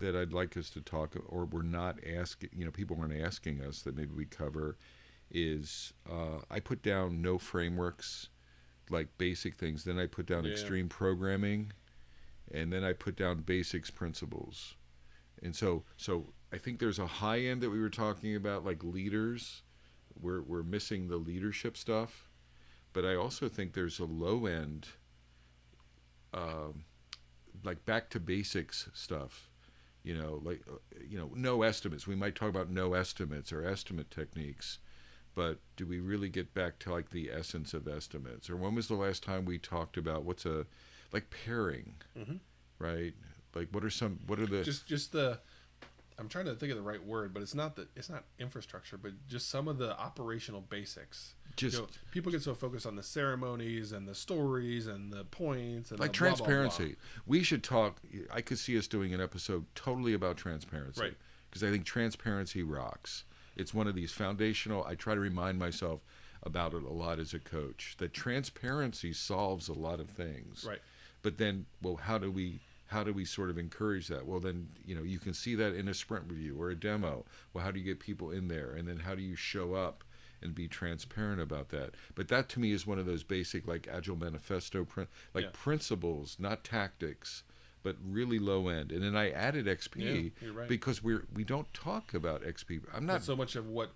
that I'd like us to talk, or we're not asking. You know, people aren't asking us that maybe we cover. Is I put down no frameworks, like basic things. Then I put down extreme programming, and then I put down basics principles. And so I think there's a high end that we were talking about, like leaders. We're missing the leadership stuff, but I also think there's a low end, like back to basics stuff. You know, like no estimates. We might talk about no estimates or estimate techniques, but do we really get back to like the essence of estimates? Or when was the last time we talked about like pairing, right? Like what are the I'm trying to think of the right word, but it's not infrastructure, but just some of the operational basics. Just, you know, people get so focused on the ceremonies and the stories and the points and like the transparency. blah, blah, blah. We should talk. I could see us doing an episode totally about transparency, right? Because I think transparency rocks. It's one of these foundational. I try to remind myself about it a lot as a coach. That transparency solves a lot of things, right? But then, well, how do we sort of encourage that? Well, then, you know, you can see that in a sprint review or a demo. Well, how do you get people in there? And then how do you show up and be transparent about that? But that to me is one of those basic, like Agile Manifesto, principles, not tactics, but really low end. And then I added XP because we don't talk about XP. I'm not so much of what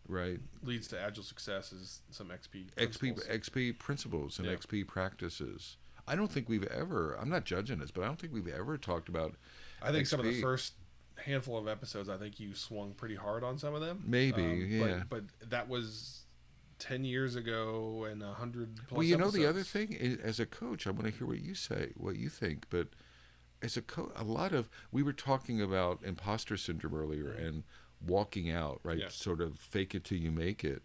right leads to Agile success is some XP principles and XP practices. I don't think we've ever, I'm not judging this, but I don't think we've ever talked about I think XP. Some of the first handful of episodes, I think you swung pretty hard on some of them. Maybe, But that was 10 years ago and 100 plus Well, you know, episodes. the other thing is, as a coach, I want to hear what you think, but as a coach, we were talking about imposter syndrome earlier and walking out, right? Yeah. Sort of fake it till you make it.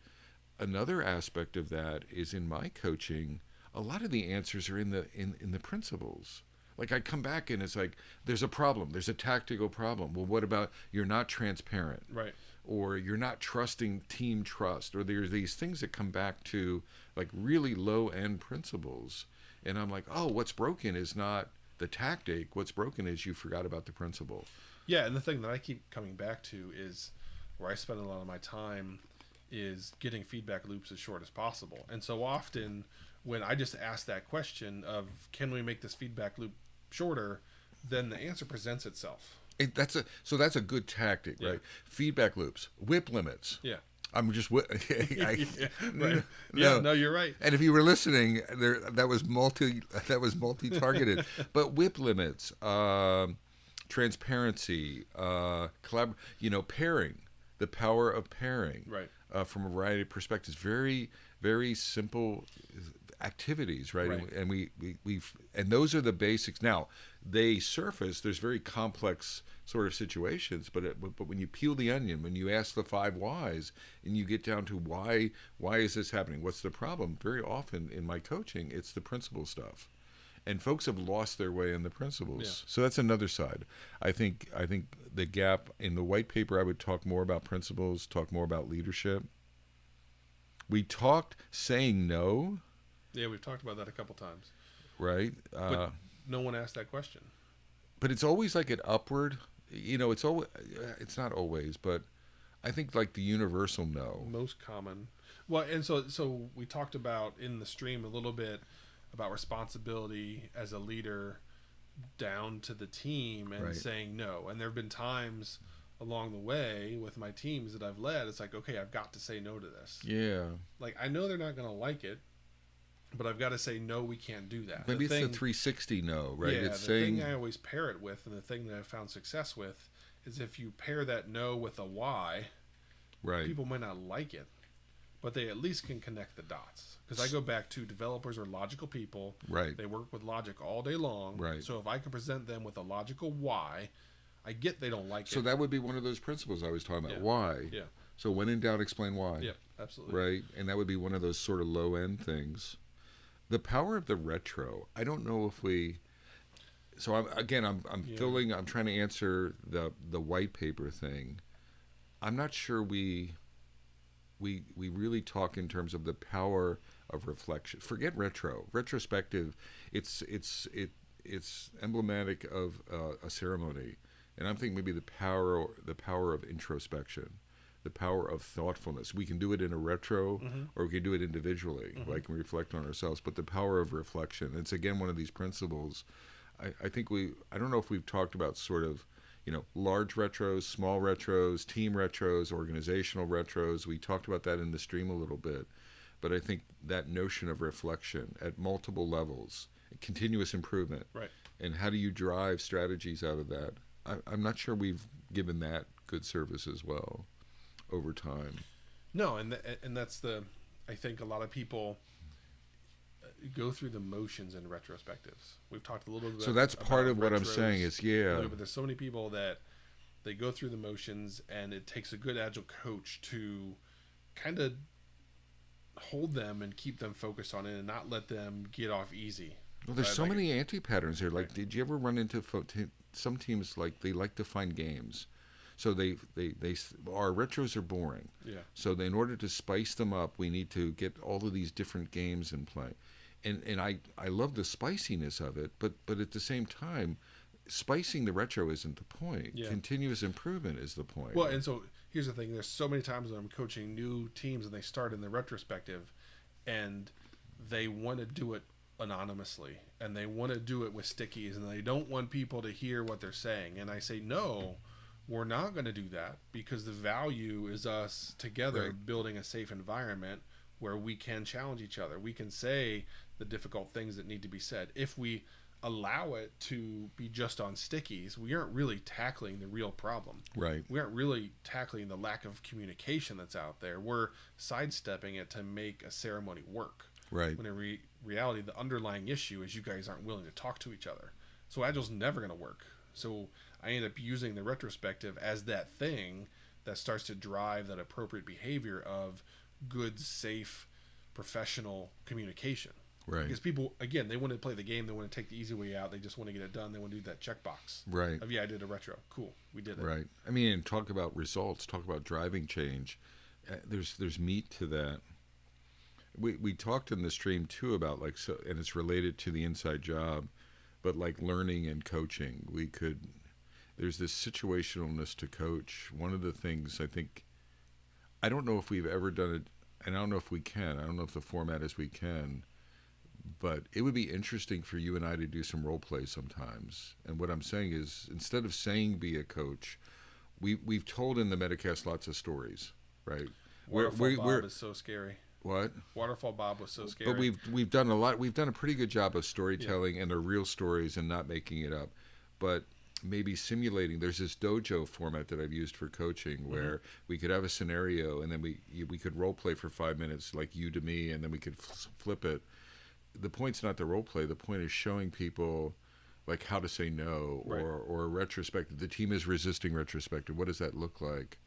Another aspect of that is in my coaching, a lot of the answers are in the principles. Like I come back and it's like, there's a problem. There's a tactical problem. Well, what about you're not transparent? Right. Or you're not trusting team trust. Or there's these things that come back to like really low end principles. And I'm like, oh, what's broken is not the tactic. What's broken is you forgot about the principle. Yeah, and the thing that I keep coming back to is where I spend a lot of my time is getting feedback loops as short as possible. And so often when I just ask that question of can we make this feedback loop shorter, then the answer presents itself. That's a good tactic, right? Feedback loops, whip limits. Yeah. I'm just right. No. Yeah, no, you're right. And if you were listening, that was multi-targeted. But whip limits, transparency, pairing, the power of pairing, right? From a variety of perspectives, very, very simple activities, right? And we've those are the basics. Now they surface. There's very complex sort of situations, but when you peel the onion, when you ask the 5 whys, and you get down to why is this happening? What's the problem? Very often in my coaching, it's the principle stuff, and folks have lost their way in the principles. Yeah. So that's another side. I think the gap in the white paper, I would talk more about principles, talk more about leadership. We talked saying no, Yeah, we've talked about that a couple times, right? but no one asked that question. But it's always like an upward. It's always. It's not always, but I think like the universal no. Most common. Well, and so we talked about in the stream a little bit about responsibility as a leader down to the team and Right. saying no. And there have been times along the way with my teams that I've led, it's like, okay, I've got to say no to this. Yeah. Like, I know they're not going to like it, but I've got to say no, we can't do that. Maybe it's the 360 no, right? Yeah, It's the saying thing I always pair it with, and the thing that I've found success with, is if you pair that no with a why, right. people might not like it, but they at least can connect the dots. Because I go back to developers are logical people. Right. They work with logic all day long. Right. So if I can present them with a logical why, I get they don't like it. So that would be one of those principles I was talking about. Yeah. Why? Yeah. So when in doubt, explain why. Yeah, absolutely. Right. And that would be one of those sort of low end things. The power of the retro. I don't know if we. So I'm Yeah. I'm trying to answer the white paper thing. I'm not sure we really talk in terms of the power of reflection. Forget retrospective. It's emblematic of a ceremony, and I'm thinking maybe the power of introspection, the power of thoughtfulness. We can do it in a retro, or we can do it individually, like we reflect on ourselves. But the power of reflection. It's again one of these principles. I think I don't know if we've talked about sort of, large retros, small retros, team retros, organizational retros. We talked about that in the stream a little bit. But I think that notion of reflection at multiple levels, continuous improvement, Right. and how do you drive strategies out of that? I'm not sure we've given that good service as well over time. No, and that's I think a lot of people go through the motions in retrospectives. We've talked a little bit. So that's part about of what I'm retros saying is, yeah. But there's so many people that they go through the motions, and it takes a good agile coach to kind of hold them and keep them focused on it and not let them get off easy. Well, there's Right, so like- many anti-patterns here. Like, Right. did you ever run into some teams, like, they like to find games. So our retros are boring. Yeah. So in order to spice them up, we need to get all of these different games in play. And I love the spiciness of it, but at the same time, spicing the retro isn't the point. Yeah. Continuous improvement is the point. Well, and so here's the thing: there's so many times when I'm coaching new teams and they start in the retrospective, and they want to do it anonymously, and they want to do it with stickies, and they don't want people to hear what they're saying. And I say, no, we're not going to do that, because the value is us together Right. building a safe environment where we can challenge each other. We can say the difficult things that need to be said. If we allow it to be just on stickies, we aren't really tackling the real problem. Right. We aren't really tackling the lack of communication that's out there. We're sidestepping it to make a ceremony work. Right. When in reality, the underlying issue is you guys aren't willing to talk to each other. So Agile's never going to work. So I end up using the retrospective as that thing that starts to drive that appropriate behavior of good, safe, professional communication. Right. Because people, again, they want to play the game. They want to take the easy way out. They just want to get it done. They want to do that checkbox. Right. Of, yeah, I did a retro. Cool. We did it. Right. I mean, and talk about results. Talk about driving change. There's meat to that. We talked in the stream too about and it's related to the inside job, but like learning and coaching. There's this situationalness to coach. One of the things I don't know if we've ever done it, and I don't know if we can. I don't know if the format is we can. But it would be interesting for you and I to do some role play sometimes. And what I'm saying is, instead of saying be a coach, we've told in the Metacast lots of stories, right? Waterfall Bob is so scary. What? Waterfall Bob was so scary. But we've done a lot. We've done a pretty good job of storytelling and they're real stories and not making it up. But maybe simulating. There's this dojo format that I've used for coaching where we could have a scenario and then we could role play for 5 minutes, like you to me, and then we could flip it. The point's not the role play. The point is showing people like how to say no, Right. or retrospective. The team is resisting retrospective. What does that look like?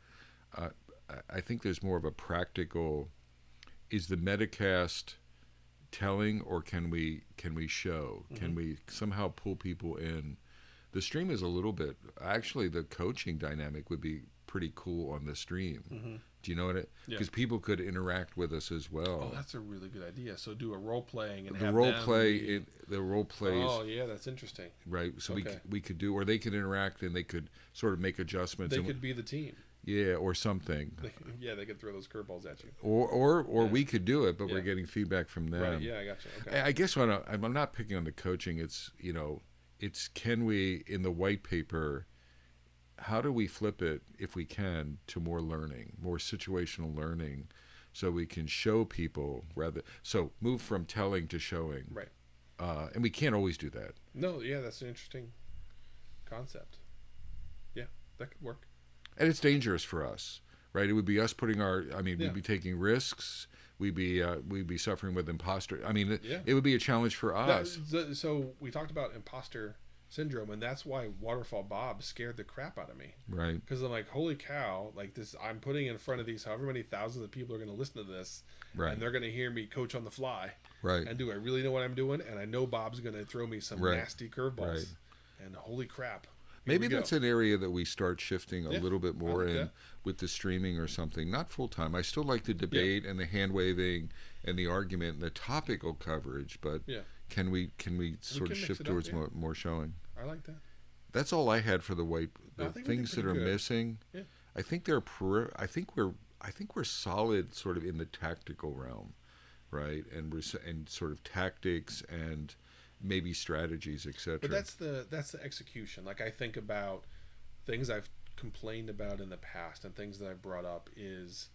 I think there's more of a practical. Is the Metacast telling, or can we show? Can we somehow pull people in? The stream is a little bit. Actually, the coaching dynamic would be pretty cool on the stream. Mm-hmm. Do you know what it? Yeah. Because people could interact with us as well. Oh, that's a really good idea. So do a role playing and the have role them play, be- the role plays, Oh yeah, that's interesting. right? So Okay. we could do, or they could interact and they could sort of make adjustments. They and, could be the team. yeah, or something. Yeah, they could throw those curveballs at you. Or Yeah. we could do it, but we're Yeah. getting feedback from them. Right. Yeah, I got you. Okay. I guess when I'm not picking on the coaching. It's it's can we in the white paper. How do we flip it, if we can, to more learning, more situational learning, so we can show people so move from telling to showing. Right. And we can't always do that. No, yeah, that's an interesting concept. Yeah, that could work. And it's dangerous for us, right? It would be us putting Yeah. we'd be taking risks. We'd be suffering with imposter. Yeah. It would be a challenge for us. So we talked about imposter syndrome, and that's why Waterfall Bob scared the crap out of me. Right. Because I'm like, holy cow, like this, I'm putting in front of these however many thousands of people are going to listen to this, Right. and they're going to hear me coach on the fly. Right. And do I really know what I'm doing? And I know Bob's going to throw me some Right. nasty curveballs. Right. And holy crap. Maybe we go. that's an area that we start shifting a Yeah, little bit more I like in that. with the streaming or something. Not full time. I still like the debate and the hand waving and the argument and the topical coverage, but Yeah. can we sort of can mix shift it up, towards yeah. more showing? I like that. That's all I had for the I think we things did that are pretty good. missing. Yeah. I think I think we're solid sort of in the tactical realm, right? And sort of tactics and maybe strategies, etc. But that's the execution. Like I think about things I've complained about in the past and things that I've brought up is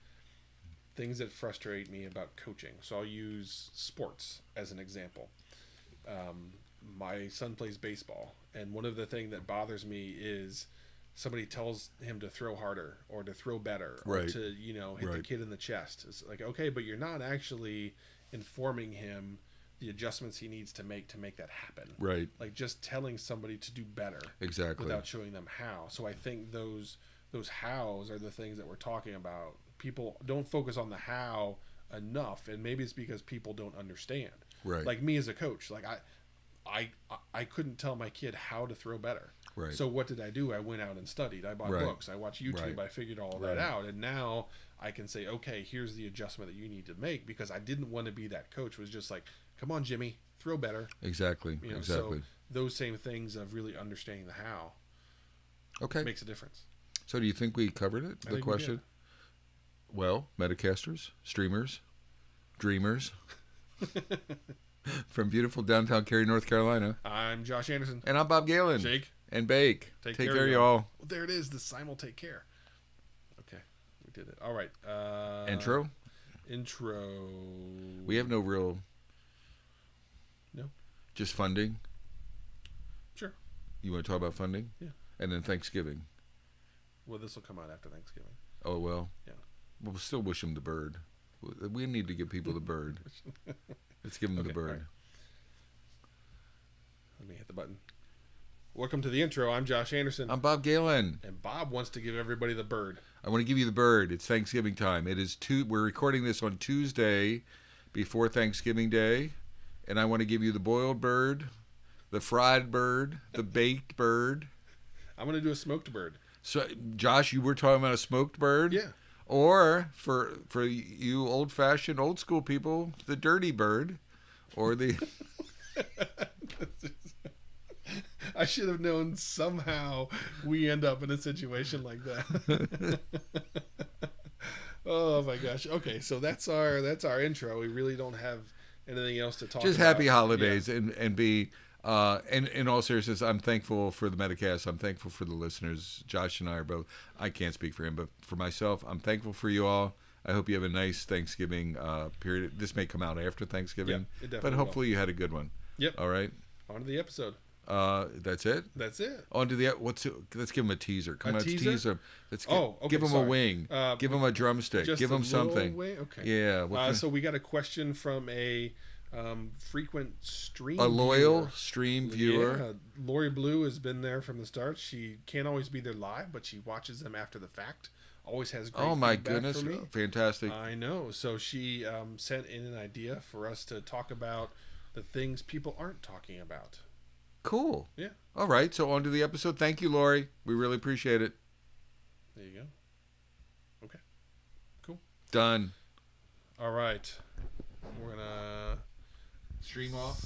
things that frustrate me about coaching. So I'll use sports as an example. My son plays baseball, and one of the things that bothers me is somebody tells him to throw harder or to throw better or Right. to hit the Right. kid in the chest. It's like, okay, but you're not actually informing him the adjustments he needs to make that happen. Right. Like just telling somebody to do better Exactly. without showing them how. So I think those hows are the things that we're talking about. People don't focus on the how enough, and maybe it's because people don't understand. Right. Like me as a coach, like I couldn't tell my kid how to throw better. Right. So what did I do? I went out and studied. I bought Right. books. I watched YouTube. Right. I figured all of Right. that out, and now I can say, okay, here's the adjustment that you need to make, because I didn't want to be that coach. It was just like, come on, Jimmy, throw better. Exactly. You know, Exactly. So those same things of really understanding the how Okay. makes a difference. So do you think we covered it? I The think we question? Well, Metacasters, streamers, dreamers from beautiful downtown Cary, North Carolina. I'm Josh Anderson. And I'm Bob Galen. Jake. And Bake. Take Take care, care, y'all. y'all. Well, there it is. The simul take care. Okay. We did it. All right. Intro? Intro. We have no real... No. Just funding? Sure. You want to talk about funding? Yeah. And then Thanksgiving. Well, this will come out after Thanksgiving. Oh, well. Yeah. We'll still wish them the bird. We need to give people the bird. Let's give them Okay, the bird. all right. Let me hit the button. Welcome to the intro. I'm Josh Anderson. I'm Bob Galen. And Bob wants to give everybody the bird. I want to give you the bird. It's Thanksgiving time. It is we're recording this on Tuesday before Thanksgiving Day, and I want to give you the boiled bird, the fried bird, the baked bird. I'm going to do a smoked bird. So, Josh, you were talking about a smoked bird? Yeah. Or for you old-fashioned, old-school people, the dirty bird, or the... I should have known somehow we end up in a situation like that. Oh my gosh. Okay, so that's our intro. We really don't have anything else to talk Just about. happy holidays and be... and in all seriousness, I'm thankful for the Metacast. I'm thankful for the listeners. Josh and I are both. I can't speak for him, but for myself, I'm thankful for you all. I hope you have a nice Thanksgiving period. This may come out after Thanksgiving, Yeah, it definitely but hopefully you had a good one. Yep. All right. On to the episode. That's it. That's it. On to the let's give him a teaser. Come A on, teaser? tease him. Let's Okay, give him sorry. a wing. give him a drumstick. Just Give a him little something. way? Okay. Yeah. So we got a question from a frequent stream A loyal viewer. stream viewer. Yeah, Lori Blue has been there from the start. She can't always be there live, but she watches them after the fact. Always has great Oh my feedback goodness! for me. Fantastic. I know. So she sent in an idea for us to talk about the things people aren't talking about. Cool. Yeah. All right. So on to the episode. Thank you, Lori. We really appreciate it. There you go. Done. All right. We're gonna Stream off.